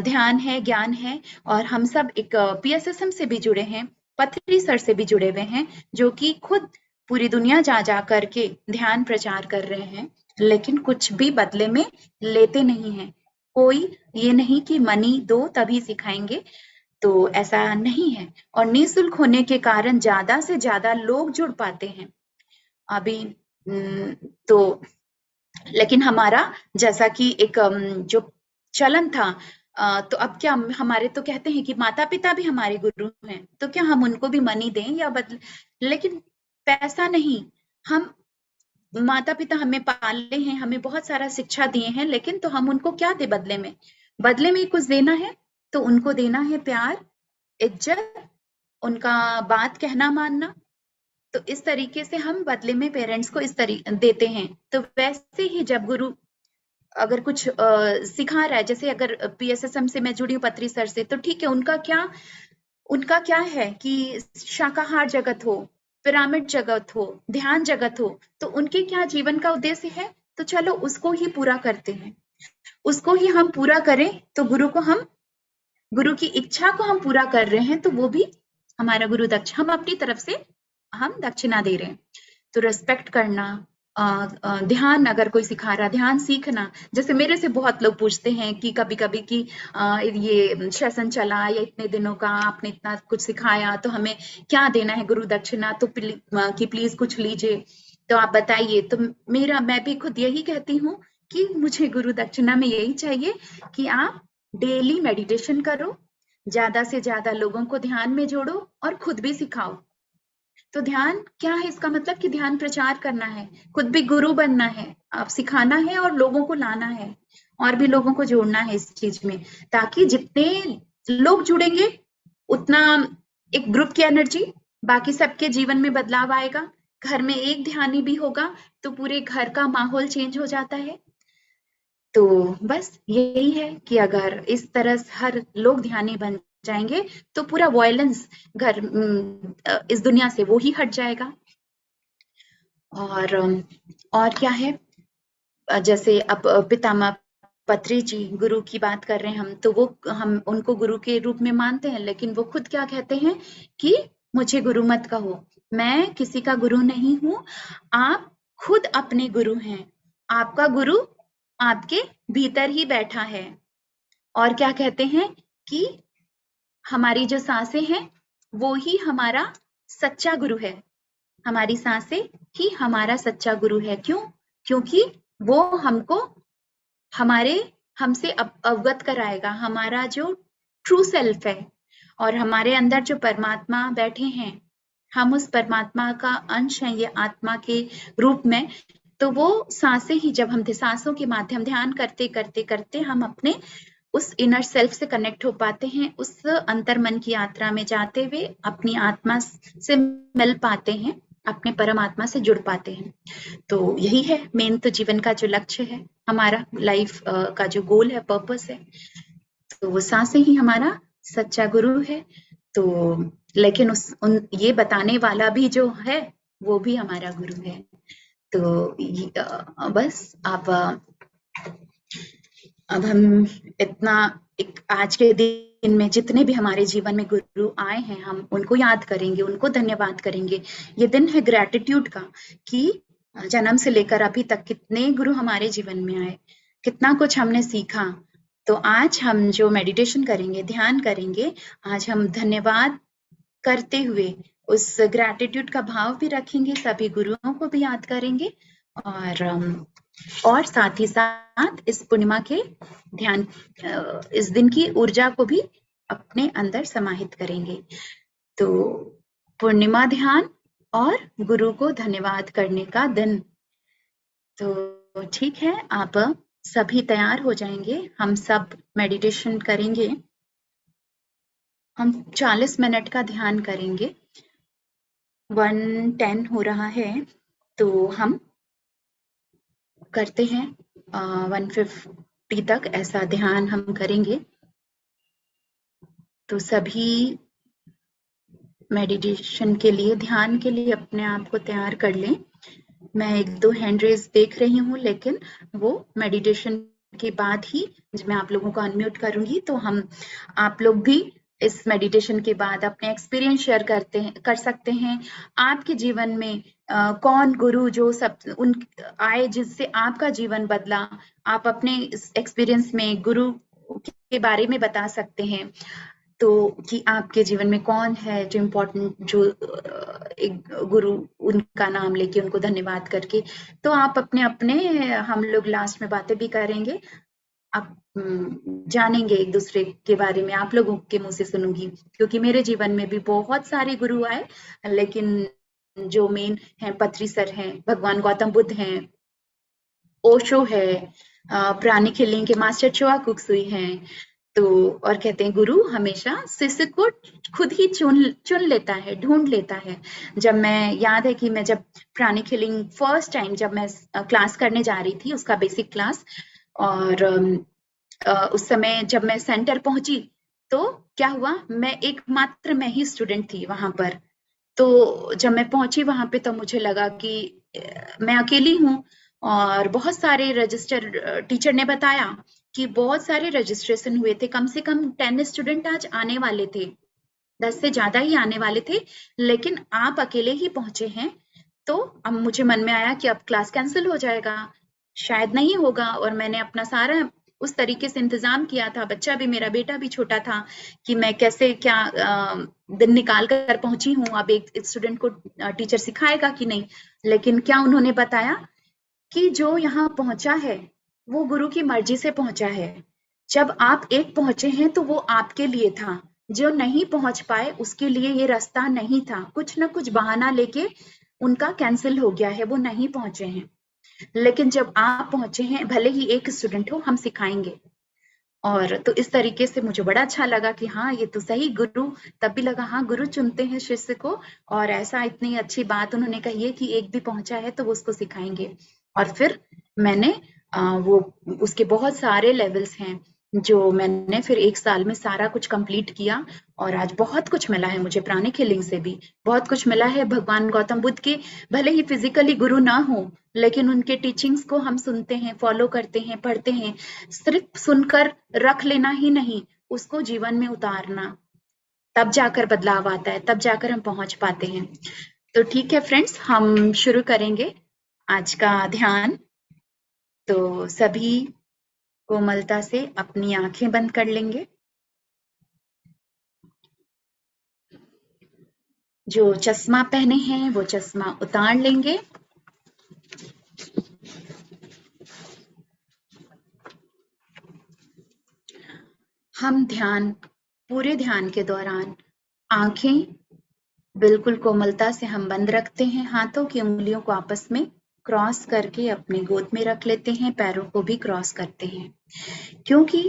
S1: ध्यान है, ज्ञान है, और हम सब एक PSSM से भी जुड़े हैं, पथरी सर से भी जुड़े हुए हैं, जो कि खुद पूरी दुनिया जा करके ध्यान प्रचार कर रहे हैं, लेकिन कुछ भी बदले में लेते नहीं है। कोई ये नहीं कि मनी दो तभी सिखाएंगे, तो ऐसा नहीं है, और निःशुल्क होने के कारण ज्यादा से ज्यादा लोग जुड़ पाते हैं अभी। तो लेकिन हमारा जैसा कि एक जो चलन था, तो अब क्या, हमारे तो कहते हैं कि माता पिता भी हमारे गुरु हैं, तो क्या हम उनको भी मनी दें या बदल, लेकिन पैसा नहीं, हम माता पिता हमें पाले हैं, हमें बहुत सारा शिक्षा दिए हैं, लेकिन तो हम उनको क्या दे बदले में, बदले में कुछ देना है तो उनको देना है प्यार, इज्जत, उनका बात कहना मानना। तो इस तरीके से हम बदले में पेरेंट्स को इस तरीके देते हैं। तो वैसे ही जब गुरु अगर कुछ सिखा रहा है, जैसे अगर PSSM से मैं जुड़ी हूँ पत्री सर से, तो ठीक है, उनका क्या है कि शाकाहार जगत हो, पिरामिड जगत हो, ध्यान जगत हो, तो उनके क्या जीवन का उद्देश्य है, तो चलो उसको ही पूरा करते हैं, उसको ही हम पूरा करें, तो गुरु की इच्छा को हम पूरा कर रहे हैं, तो वो भी हमारा गुरु हम अपनी तरफ से हम दक्षिणा दे रहे हैं। तो रिस्पेक्ट करना, ध्यान अगर कोई सिखा रहा, ध्यान सीखना, जैसे मेरे से बहुत लोग पूछते हैं कि कभी-कभी कि ये सेशन चला या इतने दिनों का आपने इतना कुछ सिखाया तो हमें क्या देना है गुरु दक्षिणा, तो प्लीज कुछ लीजिए, तो आप बताइए। तो मैं भी खुद यही कहती हूँ कि मुझे गुरु दक्षिणा में यही चाहिए कि आप डेली मेडिटेशन करो, ज्यादा से ज्यादा लोगों को ध्यान में जोड़ो और खुद भी सिखाओ। तो ध्यान क्या है, इसका मतलब कि ध्यान प्रचार करना है, खुद भी गुरु बनना है, आप सिखाना है और लोगों को लाना है और भी लोगों को जोड़ना है इस चीज में, ताकि जितने लोग जुड़ेंगे उतना एक ग्रुप की एनर्जी, बाकी सबके जीवन में बदलाव आएगा। घर में एक ध्यानी भी होगा तो पूरे घर का माहौल चेंज हो जाता है। तो बस यही है कि अगर इस तरह से हर लोग ध्यानी बन जाएंगे तो पूरा वायलेंस घर इस दुनिया से वो ही हट जाएगा। और क्या है, जैसे अब पितामह पत्री जी गुरु की बात कर रहे हैं हम, तो वो हम उनको गुरु के रूप में मानते हैं, लेकिन वो खुद क्या कहते हैं कि मुझे गुरु मत कहो, मैं किसी का गुरु नहीं हूँ, आप खुद अपने गुरु हैं, आपका गुरु आपके भीतर ही बैठा है। और क्या कहते हैं कि हमारी जो सांसें हैं वो ही हमारा सच्चा गुरु है, हमारी सांसें ही हमारा सच्चा गुरु है। क्यों? क्योंकि वो हमको हमारे हमसे अवगत कराएगा, हमारा जो ट्रू सेल्फ है और हमारे अंदर जो परमात्मा बैठे हैं, हम उस परमात्मा का अंश हैं ये आत्मा के रूप में। तो वो सांसें ही, जब हम सांसों के माध्यम ध्यान करते करते करते हम अपने उस इनर सेल्फ से कनेक्ट हो पाते हैं, उस अंतर मन की यात्रा में जाते हुए अपनी आत्मा से मिल पाते हैं, अपने परमात्मा से जुड़ पाते हैं। तो यही है मेन, तो जीवन का जो लक्ष्य है, हमारा लाइफ का जो गोल है, पर्पस है, तो वो सांसें ही हमारा सच्चा गुरु है। तो लेकिन ये बताने वाला भी जो है वो भी हमारा गुरु है। तो बस अब हम इतना एक आज के दिन में जितने भी हमारे जीवन में गुरु आए हैं, हम उनको याद करेंगे, उनको धन्यवाद करेंगे। ये दिन है ग्रैटिट्यूड का, कि जन्म से लेकर अभी तक कितने गुरु हमारे जीवन में आए, कितना कुछ हमने सीखा। तो आज हम जो मेडिटेशन करेंगे, ध्यान करेंगे, आज हम धन्यवाद करते हुए उस ग्रैटिट्यूड का भाव भी रखेंगे, सभी गुरुओं को भी याद करेंगे और साथ ही साथ इस पूर्णिमा के ध्यान, इस दिन की ऊर्जा को भी अपने अंदर समाहित करेंगे। तो पूर्णिमा ध्यान और गुरु को धन्यवाद करने का दिन। तो ठीक है, आप सभी तैयार हो जाएंगे, हम सब मेडिटेशन करेंगे, हम 40 मिनट का ध्यान करेंगे। 1:10 हो रहा है, तो हम करते हैं 1:50 तक ऐसा ध्यान हम करेंगे। तो सभी मेडिटेशन के लिए, ध्यान के लिए अपने आप को तैयार कर लें। मैं 1-2 हैंड रेज देख रही हूँ, लेकिन वो मेडिटेशन के बाद ही मैं आप लोगों को अनम्यूट करूंगी, तो हम आप लोग भी इस मेडिटेशन के बाद अपने एक्सपीरियंस शेयर कर सकते हैं। आपके जीवन में कौन गुरु जो सब उन आए जिससे आपका जीवन बदला, आप अपने एक्सपीरियंस में गुरु के बारे में बता सकते हैं। तो कि आपके जीवन में कौन है जो इम्पोर्टेंट, जो एक गुरु, उनका नाम लेके उनको धन्यवाद करके, तो आप अपने अपने, हम लोग लास्ट में बातें भी करेंगे, आप जानेंगे एक दूसरे के बारे में, आप लोगों के मुंह से सुनूंगी, क्योंकि मेरे जीवन में भी बहुत सारे गुरु आए, लेकिन जो मेन है पत्री सर हैं, भगवान गौतम बुद्ध हैं, ओशो है, प्राणिक हीलिंग के मास्टर चोआ कुक्सुई हैं। तो और कहते हैं गुरु हमेशा शिष्य को खुद ही चुन लेता है, ढूंढ लेता है। जब मैं, याद है कि मैं जब प्राणिक हीलिंग फर्स्ट टाइम जब मैं क्लास करने जा रही थी, उसका बेसिक क्लास, और उस समय जब मैं सेंटर पहुंची तो क्या हुआ, मैं एकमात्र मैं ही स्टूडेंट थी वहां पर। तो जब मैं पहुंची वहां पे तो मुझे लगा कि मैं अकेली हूँ, और बहुत सारे रजिस्टर, टीचर ने बताया कि बहुत सारे रजिस्ट्रेशन हुए थे, कम से कम 10 स्टूडेंट आज आने वाले थे, 10 से ज्यादा ही आने वाले थे, लेकिन आप अकेले ही पहुंचे हैं। तो तो अब मुझे मन में आया कि अब क्लास कैंसिल हो जाएगा, शायद नहीं होगा, और मैंने अपना सारा उस तरीके से इंतजाम किया था। बच्चा भी, मेरा बेटा भी छोटा था, कि मैं कैसे क्या दिन निकाल कर पहुंची हूँ, अब एक स्टूडेंट को टीचर सिखाएगा कि नहीं। लेकिन क्या उन्होंने बताया कि जो यहाँ पहुंचा है वो गुरु की मर्जी से पहुंचा है। जब आप एक पहुंचे हैं तो वो आपके लिए था, जो नहीं पहुंच पाए उसके लिए ये रास्ता नहीं था, कुछ ना कुछ बहाना लेके उनका कैंसिल हो गया है, वो नहीं पहुंचे हैं। लेकिन जब आप पहुंचे हैं, भले ही एक स्टूडेंट हो, हम सिखाएंगे। और तो इस तरीके से मुझे बड़ा अच्छा लगा कि हाँ, ये तो सही गुरु, तब भी लगा हाँ, गुरु चुनते हैं शिष्य को, और ऐसा इतनी अच्छी बात उन्होंने कही है कि एक भी पहुंचा है तो वो उसको सिखाएंगे। और फिर मैंने वो उसके बहुत सारे लेवल्स हैं जो मैंने फिर एक साल में सारा कुछ कंप्लीट किया, और आज बहुत कुछ मिला है मुझे प्राणिक हीलिंग से भी, बहुत कुछ मिला है भगवान गौतम बुद्ध के, भले ही फिजिकली गुरु ना हो, लेकिन उनके टीचिंग्स को हम सुनते हैं, फॉलो करते हैं, पढ़ते हैं। सिर्फ सुनकर रख लेना ही नहीं, उसको जीवन में उतारना, तब जाकर बदलाव आता है, तब जाकर हम पहुंच पाते हैं। तो ठीक है फ्रेंड्स, हम शुरू करेंगे आज का ध्यान। तो सभी कोमलता से अपनी आंखें बंद कर लेंगे। जो चश्मा पहने हैं वो चश्मा उतार लेंगे। हम पूरे ध्यान के दौरान आंखें बिल्कुल कोमलता से हम बंद रखते हैं, हाथों की उंगलियों को आपस में क्रॉस करके अपनी गोद में रख लेते हैं, पैरों को भी क्रॉस करते हैं, क्योंकि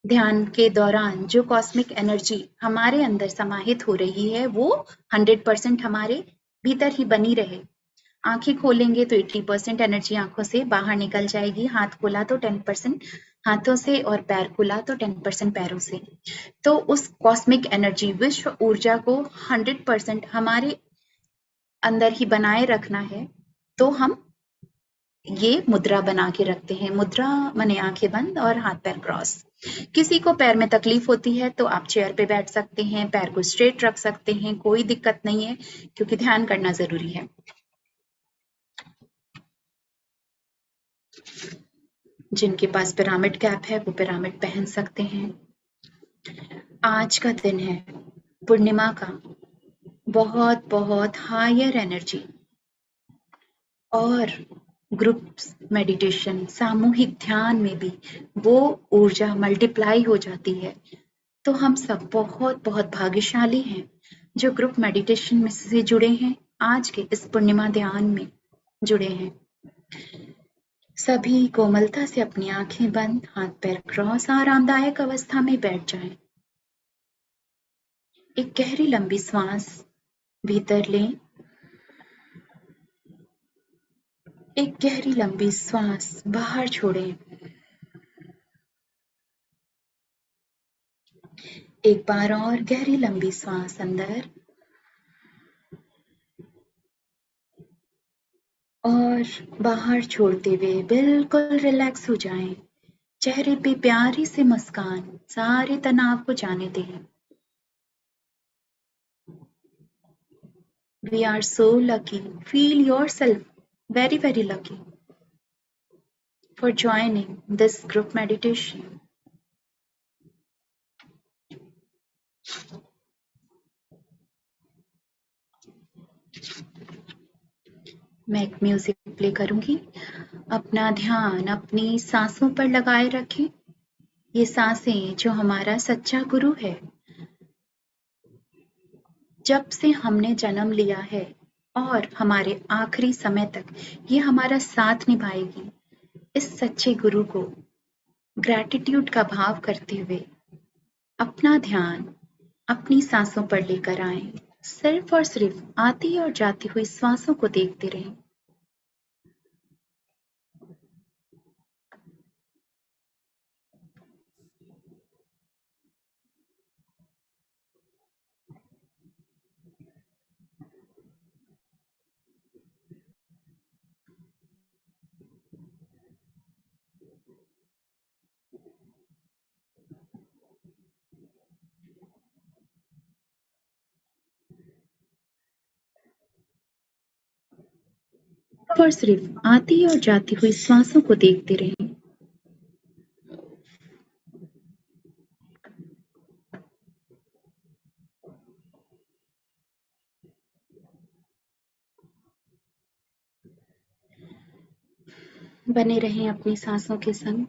S1: ध्यान के दौरान जो कॉस्मिक एनर्जी हमारे अंदर समाहित हो रही है वो 100% हमारे भीतर ही बनी रहे। आंखें खोलेंगे तो 80% एनर्जी आंखों से बाहर निकल जाएगी, हाथ खोला तो 10% हाथों से, और पैर खुला तो 10% पैरों से। तो उस कॉस्मिक एनर्जी, विश्व ऊर्जा को 100% हमारे अंदर ही बनाए रखना है। तो हम ये मुद्रा बना के रखते हैं। मुद्रा माने आंखें बंद और हाथ पैर क्रॉस। किसी को पैर में तकलीफ होती है तो आप चेयर पे बैठ सकते हैं, पैर को स्ट्रेट रख सकते हैं, कोई दिक्कत नहीं है, क्योंकि ध्यान करना जरूरी है। जिनके पास पिरामिड कैप है वो पिरामिड पहन सकते हैं। आज का दिन है पूर्णिमा का, बहुत बहुत हायर एनर्जी और ग्रुप मेडिटेशन, सामूहिक ध्यान में भी वो ऊर्जा मल्टीप्लाई हो जाती है। तो हम सब बहुत बहुत भाग्यशाली हैं जो ग्रुप मेडिटेशन में से जुड़े हैं, आज के इस पूर्णिमा ध्यान में जुड़े हैं। सभी कोमलता से अपनी आंखें बंद, हाथ पैर क्रॉस, आरामदायक अवस्था में बैठ जाएं। एक गहरी लंबी सांस भीतर लें, एक गहरी लंबी सांस बाहर छोड़ें। एक बार और गहरी लंबी सांस अंदर और बाहर छोड़ते हुए बिल्कुल रिलैक्स हो जाएं। चेहरे पे प्यारी सी मुस्कान सारे तनाव को जाने दें। We are so lucky. Feel yourself very, very lucky for joining this group meditation. मैं एक म्यूजिक प्ले करूंगी। अपना ध्यान अपनी सांसों पर लगाए रखें। ये सांसें जो हमारा सच्चा गुरु है, जब से हमने जन्म लिया है और हमारे आखिरी समय तक ये हमारा साथ निभाएगी, इस सच्चे गुरु को ग्रैटिट्यूड का भाव करते हुए अपना ध्यान अपनी सांसों पर लेकर आएं। सिर्फ और सिर्फ आती और जाती हुई श्वासों को देखते रहें।
S2: और सिर्फ आती और जाती हुई सांसों को देखते रहें।
S1: बने रहें अपनी सांसों के संग।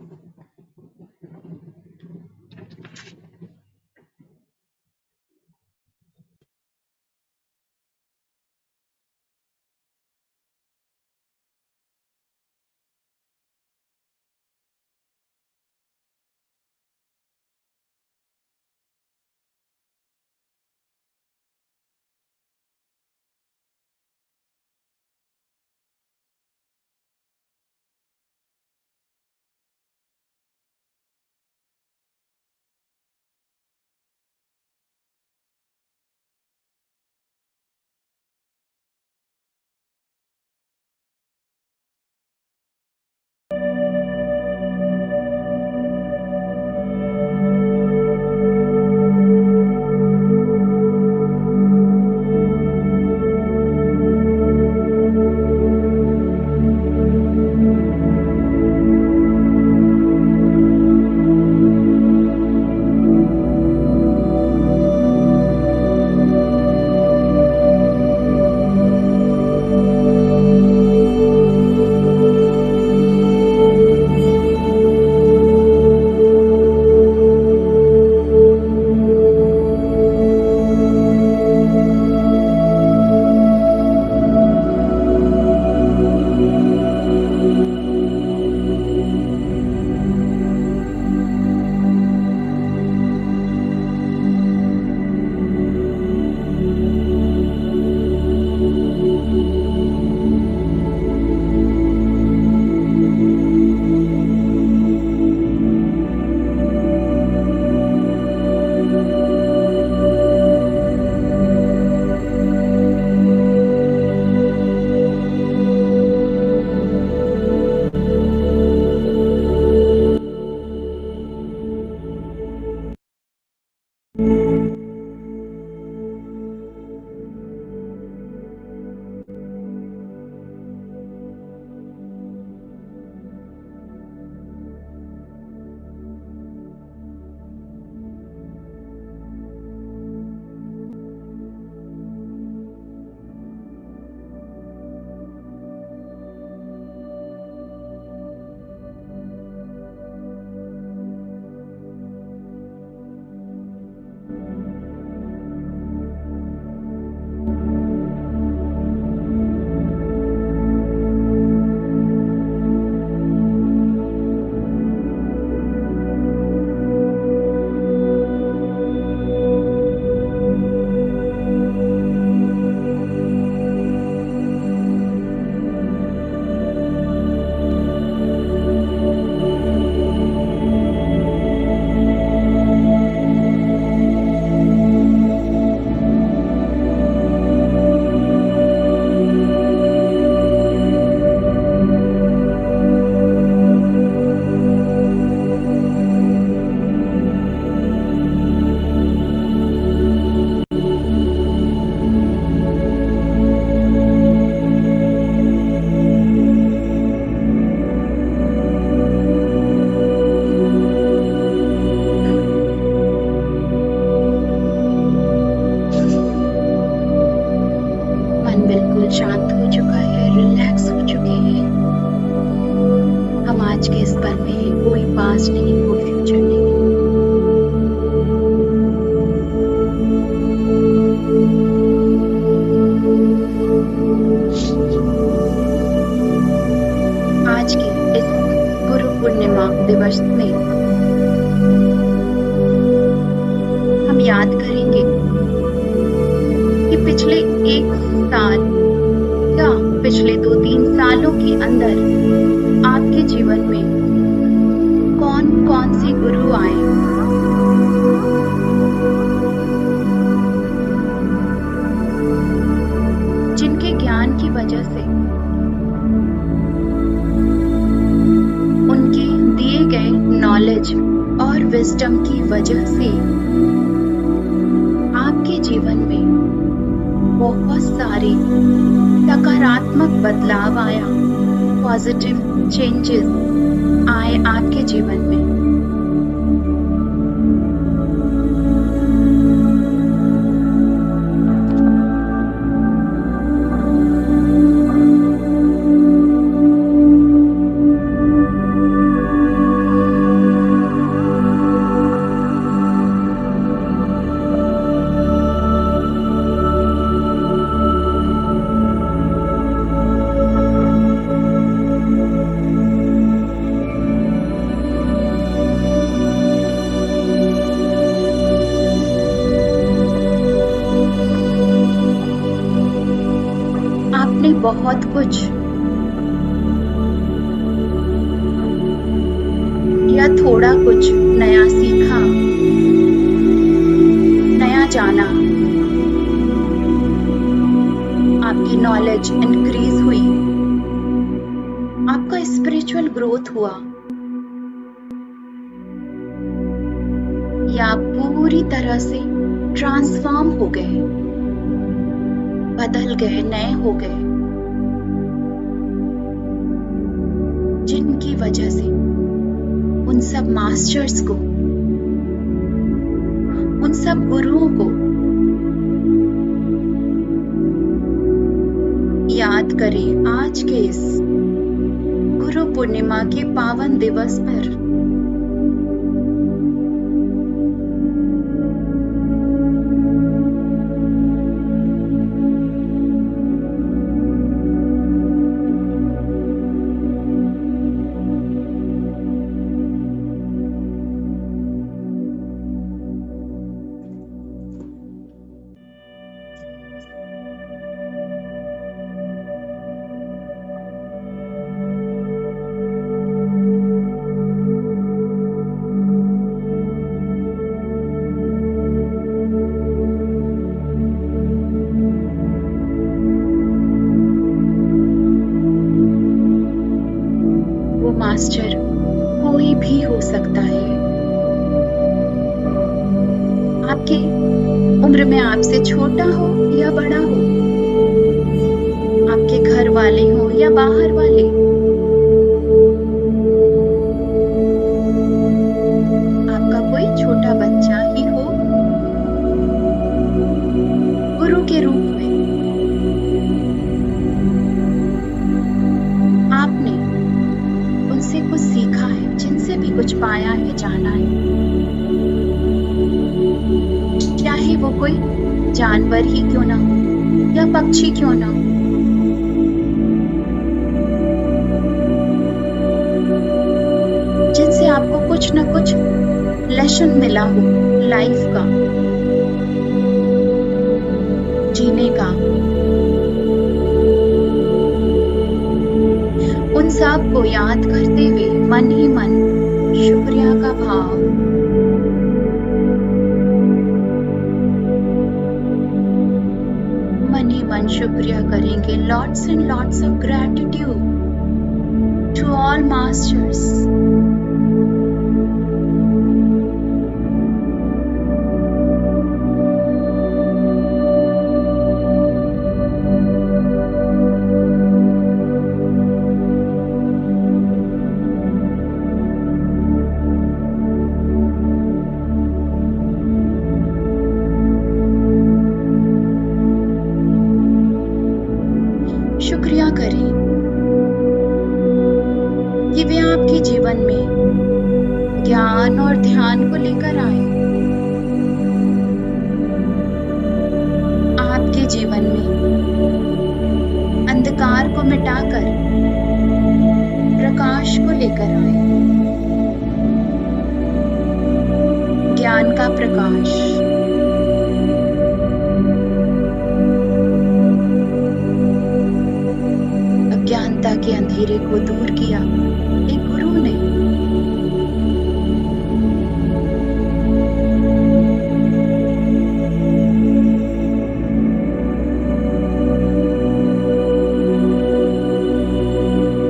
S2: शांत हो चुका है, रिलैक्स हो चुके हैं। हम आज के इस पल में हैं, कोई पास्ट नहीं, कोई फ्यूचर नहीं। आज के इस गुरु पूर्णिमा दिवस में हम याद करेंगे कि पिछले एक साल या पिछले 2-3 सालों के अंदर आपके जीवन में कौन कौन से गुरु आए, जिनके ज्ञान की वजह से, उनके दिए गए नॉलेज और विजडम की वजह से आपके जीवन में बहुत सारे सकारात्मक बदलाव आया, पॉजिटिव चेंजेस आए आपके जीवन में। आपने बहुत कुछ या थोड़ा कुछ नया सीखा, नया जाना, आपकी नॉलेज इंक्रीज हुई, आपका स्पिरिचुअल ग्रोथ हुआ, या आप पूरी तरह से ट्रांसफॉर्म हो गए, बदल गए, नए हो गए, जिनकी वजह से उन सब मास्टर्स को, उन सब गुरुओं को याद करें आज के इस गुरु पूर्णिमा के पावन दिवस पर। मास्टर कोई भी हो सकता है, आपके उम्र में आपसे छोटा हो या बड़ा हो, आपके घर वाले हो या बाहर वाले, आपका कोई छोटा बच्चा ही हो, गुरु के रूप में आपने उनसे कुछ सीखा है, जिनसे भी कुछ पाया है, जाना है, चाहे वो कोई जानवर ही क्यों ना हो या पक्षी क्यों ना हो। जिनसे आपको कुछ न कुछ लेसन मिला हो लाइफ का, जीने का, उन सब को याद करते हुए मन ही मन शुक्रिया का भाव, मन ही मन शुक्रिया करेंगे। Lots and lots of gratitude to all masters. शुक्रिया करें कि वे आपके जीवन में ज्ञान और ध्यान को लेकर आए, आपके जीवन में अंधकार को मिटाकर प्रकाश को लेकर आए, ज्ञान का प्रकाश। अज्ञानता के अंधेरे को दूर किया एक गुरु ने।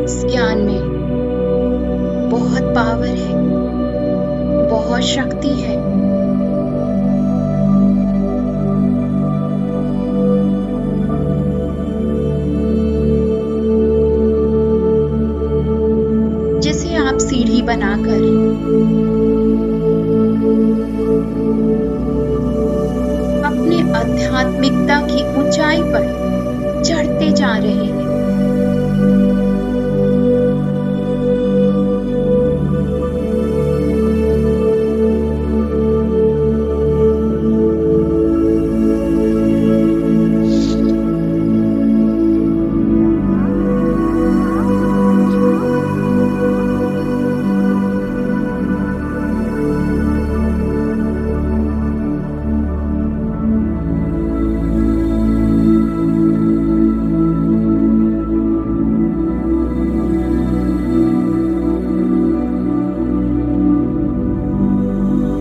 S2: इस ज्ञान में बहुत पावर है, बहुत शक्ति है। बनाकर अपने आध्यात्मिकता की ऊंचाई पर चढ़ते जा रहे हैं।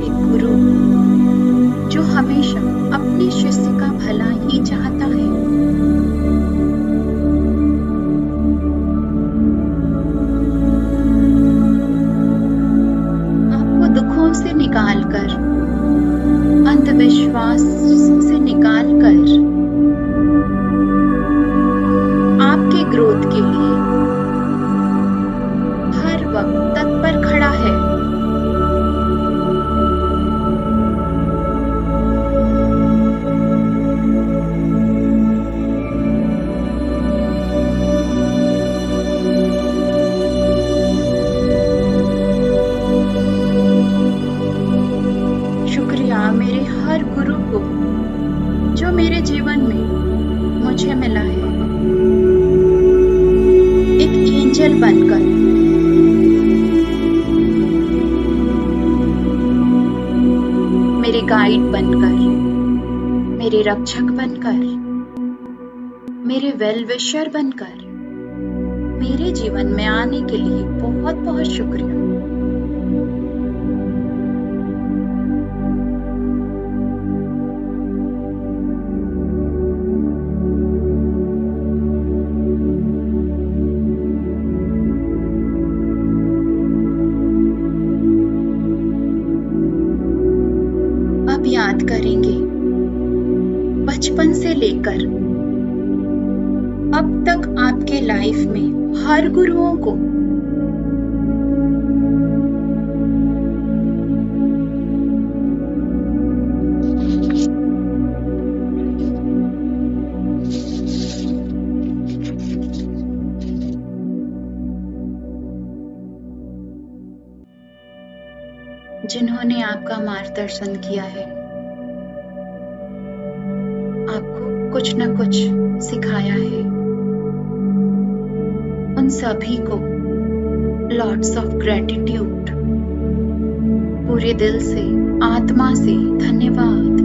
S2: एक गुरु जो हमेशा अपने शिष्य का भला ही चाहता है, आपको दुखों से निकालकर, अंधविश्वास से निकालकर आपके ग्रोथ के लिए हर वक्त तत्पर खड़ा है। शुक्रिया मेरे हर गुरु को जो मेरे जीवन में मुझे मिला है, एक एंजल बनकर, मेरे गाइड बनकर, मेरे रक्षक बनकर, मेरे वेल विशर बनकर मेरे जीवन में आने के लिए बहुत बहुत शुक्रिया। अब याद करेंगे बचपन से लेकर अब तक आपके लाइफ में हर गुरुओं को। जिन्होंने आपका मार्गदर्शन किया है, आपको कुछ न कुछ सिखाया है, उन सभी को लॉट्स ऑफ ग्रेटिट्यूड, पूरे दिल से, आत्मा से धन्यवाद।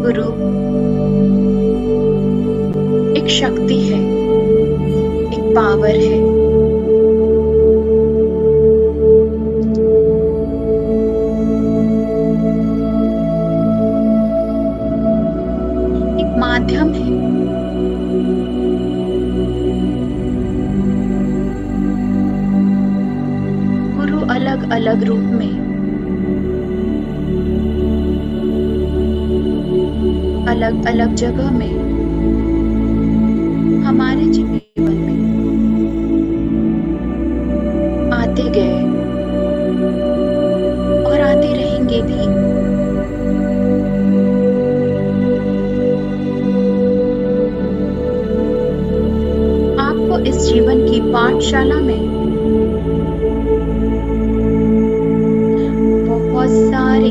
S2: गुरु एक शक्ति है, एक पावर है, एक माध्यम है। गुरु अलग अलग रूप में, अलग अलग जगह में हमारे जीवन में आते गए और आते रहेंगे भी। आपको इस जीवन की पाठशाला में बहुत सारे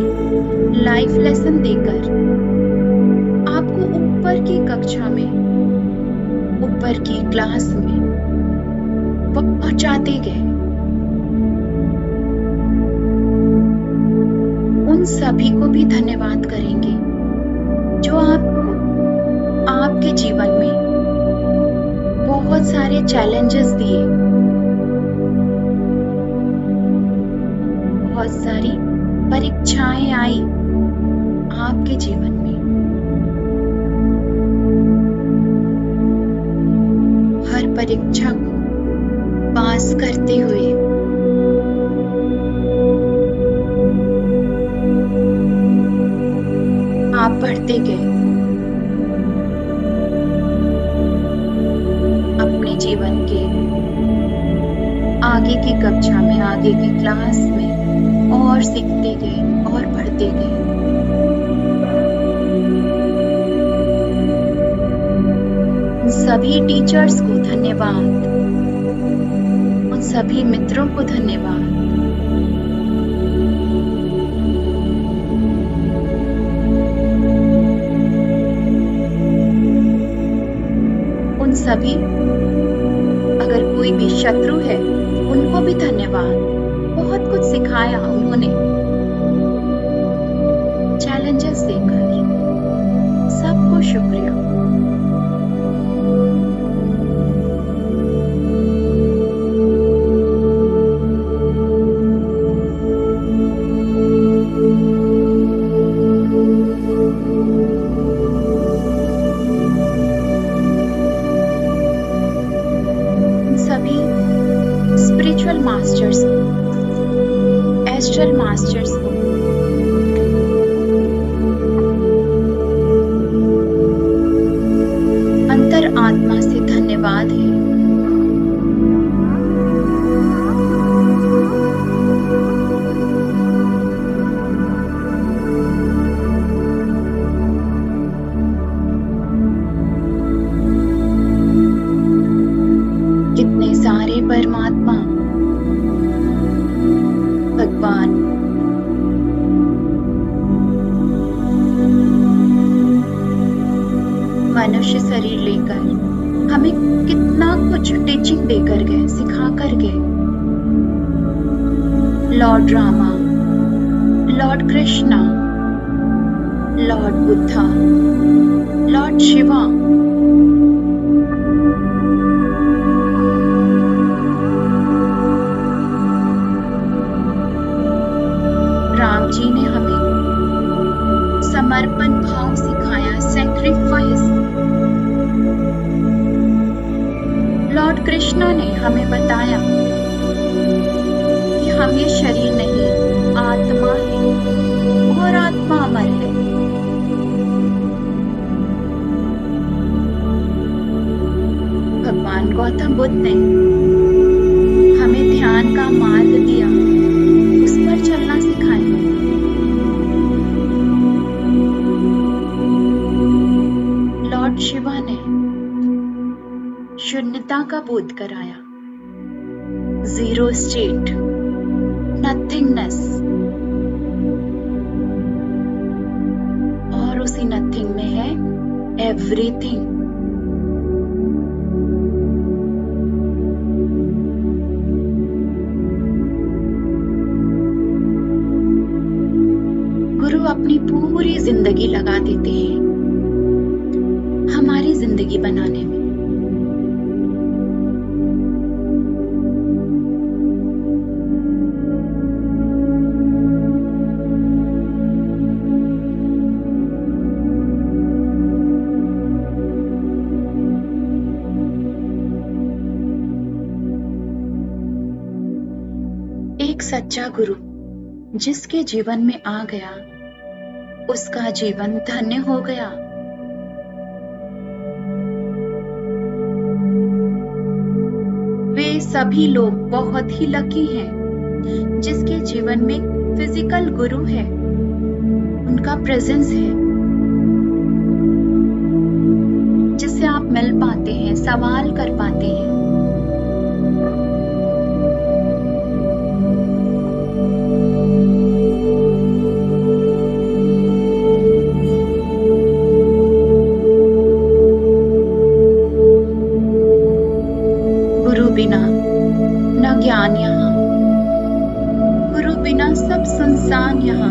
S2: लाइफ लेसन देकर आपको ऊपर की कक्षा में, ऊपर की क्लास में पहुंचाते गए। उन सभी को भी धन्यवाद करेंगे जो आपको आपके जीवन में बहुत सारे चैलेंजेस दिए, बहुत सारी परीक्षाएं आई आपके जीवन में। हर परीक्षा को पास करते हुए आप बढ़ते गए,
S1: जीवन के आगे की कक्षा में, आगे की क्लास में और सीखते गए और बढ़ते गए। उन सभी टीचर्स को धन्यवाद, उन सभी मित्रों को धन्यवाद। उन सभी, अगर कोई भी शत्रु है उनको भी धन्यवाद। बहुत कुछ सिखाया उन्होंने, चैलेंजेस देकर। सबको शुक्रिया। सभी स्पिरिचुअल मास्टर्स, एस्ट्रल मास्टर्स को, अंतर आत्मा से धन्यवाद है। कितने सारे परमात्मा, भगवान मनुष्य शरीर लेकर हमें कितना कुछ टीचिंग देकर गए, सिखा कर गए। Lord Rama, lord Krishna, lord Buddha, lord Shiva, Ram ji ने हमें समर्पण भाव सिखाया, सैक्रिफाइस। लॉर्ड कृष्णा ने हमें बताया कि हम ये शरीर नहीं, आत्मा है और आत्मा अमर है। भगवान गौतम बुद्ध ने हमें ध्यान का मार्ग दिया, उस पर चलना सिखाया। लॉर्ड शिवा ने शून्यता का बोध कराया, जीरो स्टेट, नथिंगनेस, और उसी नथिंग में है एवरीथिंग। गुरु अपनी पूरी जिंदगी लगा देते हैं हमारी जिंदगी बनाने में। एक सच्चा गुरु जिसके जीवन में आ गया, उसका जीवन धन्य हो गया। वे सभी लोग बहुत ही लकी हैं जिसके जीवन में फिजिकल गुरु है, उनका प्रेजेंस है, जिससे आप मिल पाते हैं, सवाल कर पाते हैं। बिना न ज्ञान यहाँ, गुरु बिना सब सुनसान यहाँ।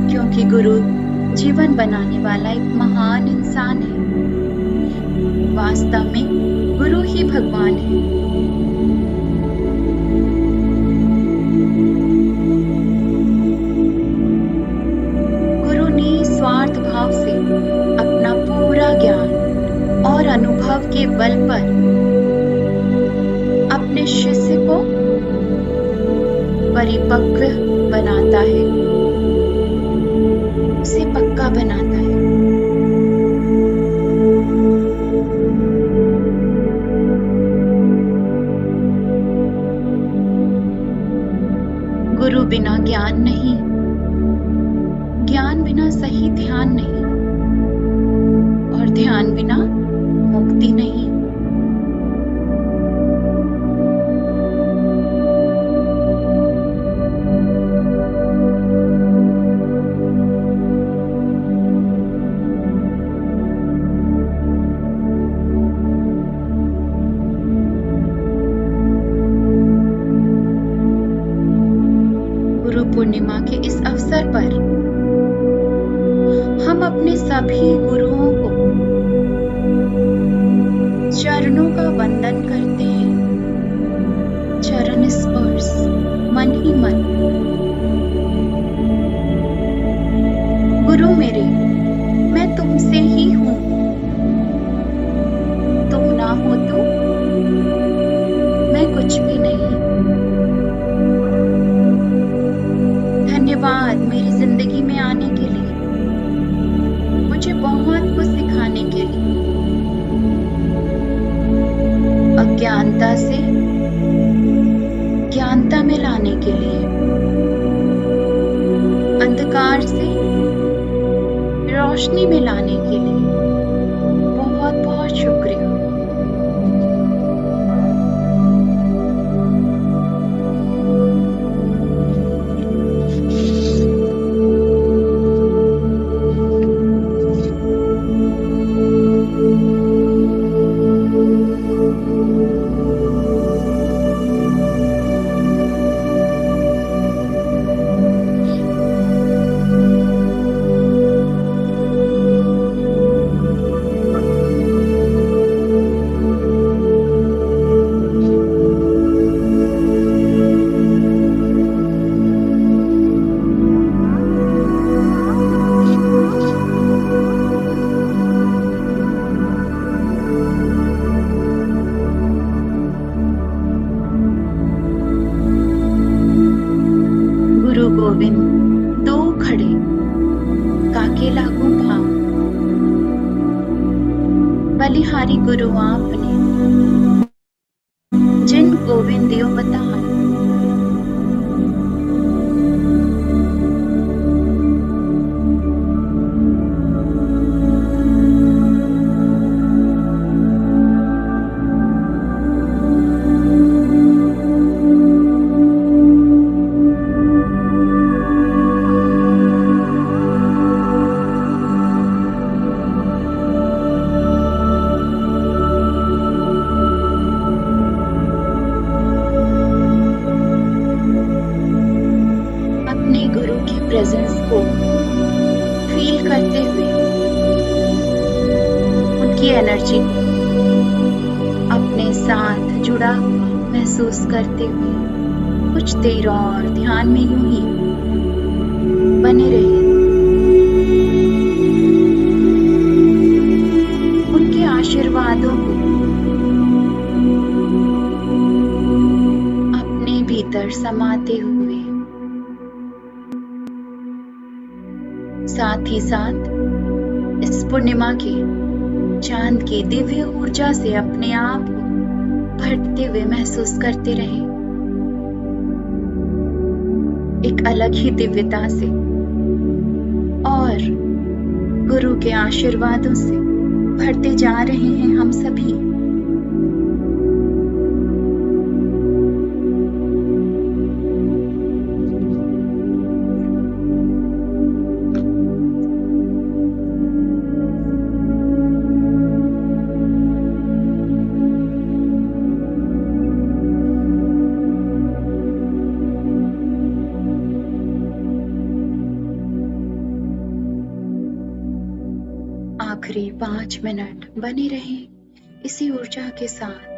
S1: क्योंकि गुरु जीवन बनाने वाला एक महान इंसान है। वास्तव में गुरु ही भगवान है। गुरु निस्वार्थ भाव से अपना पूरा ज्ञान और अनुभव के बल पर अपने शिष्य को परिपक्व बनाता है, उसे पक्का बनाता है।
S2: ज्ञान नहीं, ज्ञान बिना सही ध्यान नहीं, और ध्यान बिना मुक्ति नहीं। गुरु पूर्णिमा के इस अवसर पर हम अपने सभी गुरुओं को चरणों का वंदन करते हैं। चरण स्पर्श मन ही मन। गुरु मेरे, मैं तुमसे ही हूँ, तुम ना हो तो मैं कुछ भी नहीं। धन्यवाद मेरी जिंदगी में आने के लिए, मुझे बहुत कुछ सिखाने के लिए। अज्ञानता से ज्ञानता में लाने के लिए, अंधकार से रोशनी में लाने के लिए बहुत बहुत शुक्रिया। गुरु गोविंद दो खड़े काके लागू भाव, बलिहारी गुरु आपने जिन गोविंद दियो बताए। अपने गुरु की प्रेजेंस को फील करते हुए, उनकी एनर्जी को अपने साथ जुड़ा हुआ महसूस करते हुए कुछ देर और ध्यान में यूं ही बने रहिए। उनके आशीर्वादों को अपने भीतर समाते हुए, साथ ही साथ इस पूर्णिमा के चांद की दिव्य ऊर्जा से अपने आप को भरते हुए महसूस करते रहे। एक अलग ही दिव्यता से और गुरु के आशीर्वादों से भरते जा रहे हैं हम सभी। आखिरी 5 मिनट बने रहें इसी ऊर्जा के साथ।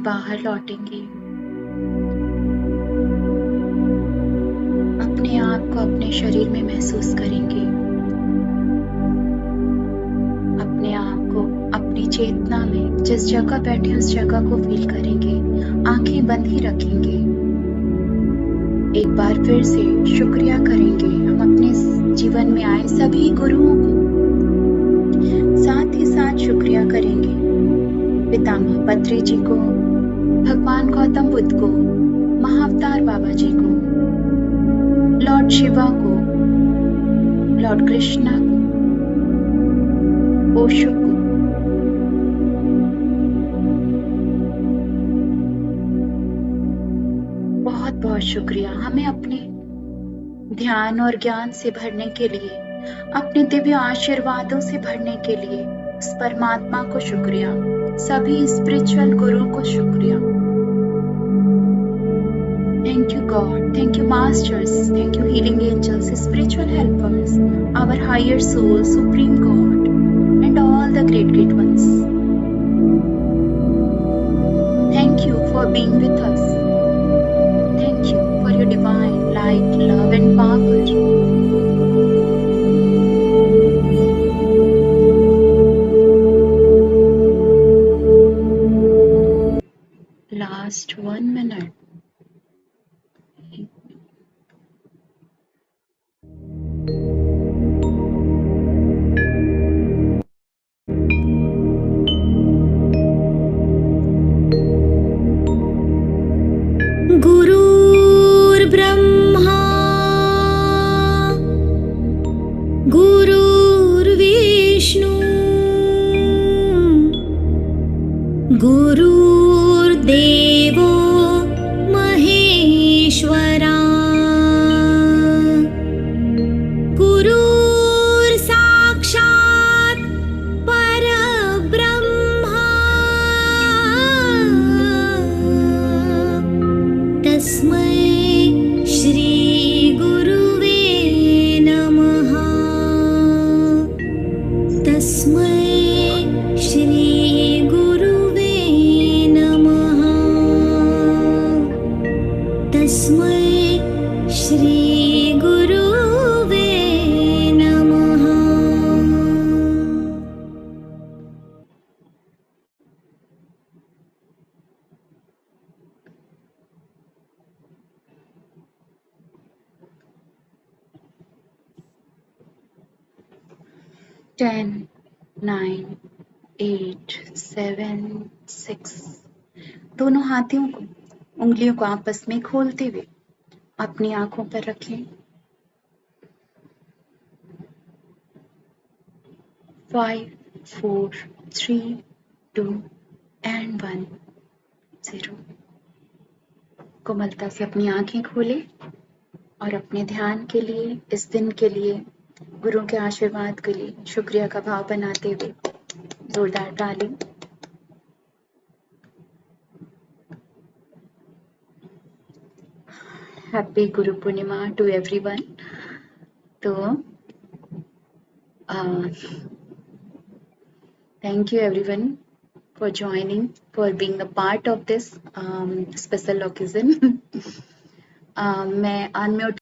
S2: बाहर लौटेंगे। अपने आप को अपने शरीर में महसूस करेंगे। अपने आप को अपनी चेतना में जिस जगह बैठे उस जगह को फील करेंगे। आंखें बंद ही रखेंगे। एक बार फिर से शुक्रिया करेंगे हम अपने जीवन में आए सभी गुरुओं को। साथ ही साथ शुक्रिया करेंगे पितामह पत्री जी को, भगवान गौतम बुद्ध को, महाअवतार बाबा जी को, लॉर्ड शिवा को, लॉर्ड कृष्णा को, ओशो को, बहुत बहुत शुक्रिया हमें अपने ध्यान और ज्ञान से भरने के लिए, अपने दिव्य आशीर्वादों से भरने के लिए। उस परमात्मा को शुक्रिया, सभी स्पिरिचुअल गुरु को शुक्रिया। Thank you God, thank you Masters, thank you Healing Angels, spiritual helpers, our higher soul, Supreme God, and all the great great ones. Thank you for being with us. Thank you for your divine light, love and power. Last 1 minute.
S3: गुरुर्ब्रह्मा गुरुर्विष्णु गुरुर्देवो महेश्वरा गुरुर्साक्षात् परब्रह्मा तस्मै श्री गुरुवे नमः। तस्मै श्री गुरुवे नमः। तस्मै श्री गुरुवे नमः।
S2: Ten, 9, 8, 7, 6। दोनों हाथों को, उंगलियों को आपस में खोलते हुए अपनी आंखों पर रखें। 5, 4, 3, 2 and 1, 0। कोमलता से अपनी आंखें खोलें और अपने ध्यान के लिए, इस दिन के लिए, गुरु के आशीर्वाद के लिए शुक्रिया का भाव बनाते हुए जोरदार ताली। Happy Guru Purnima to everyone. तो thank you everyone for joining, for being a part of this special occasion। मैं अनम्यूट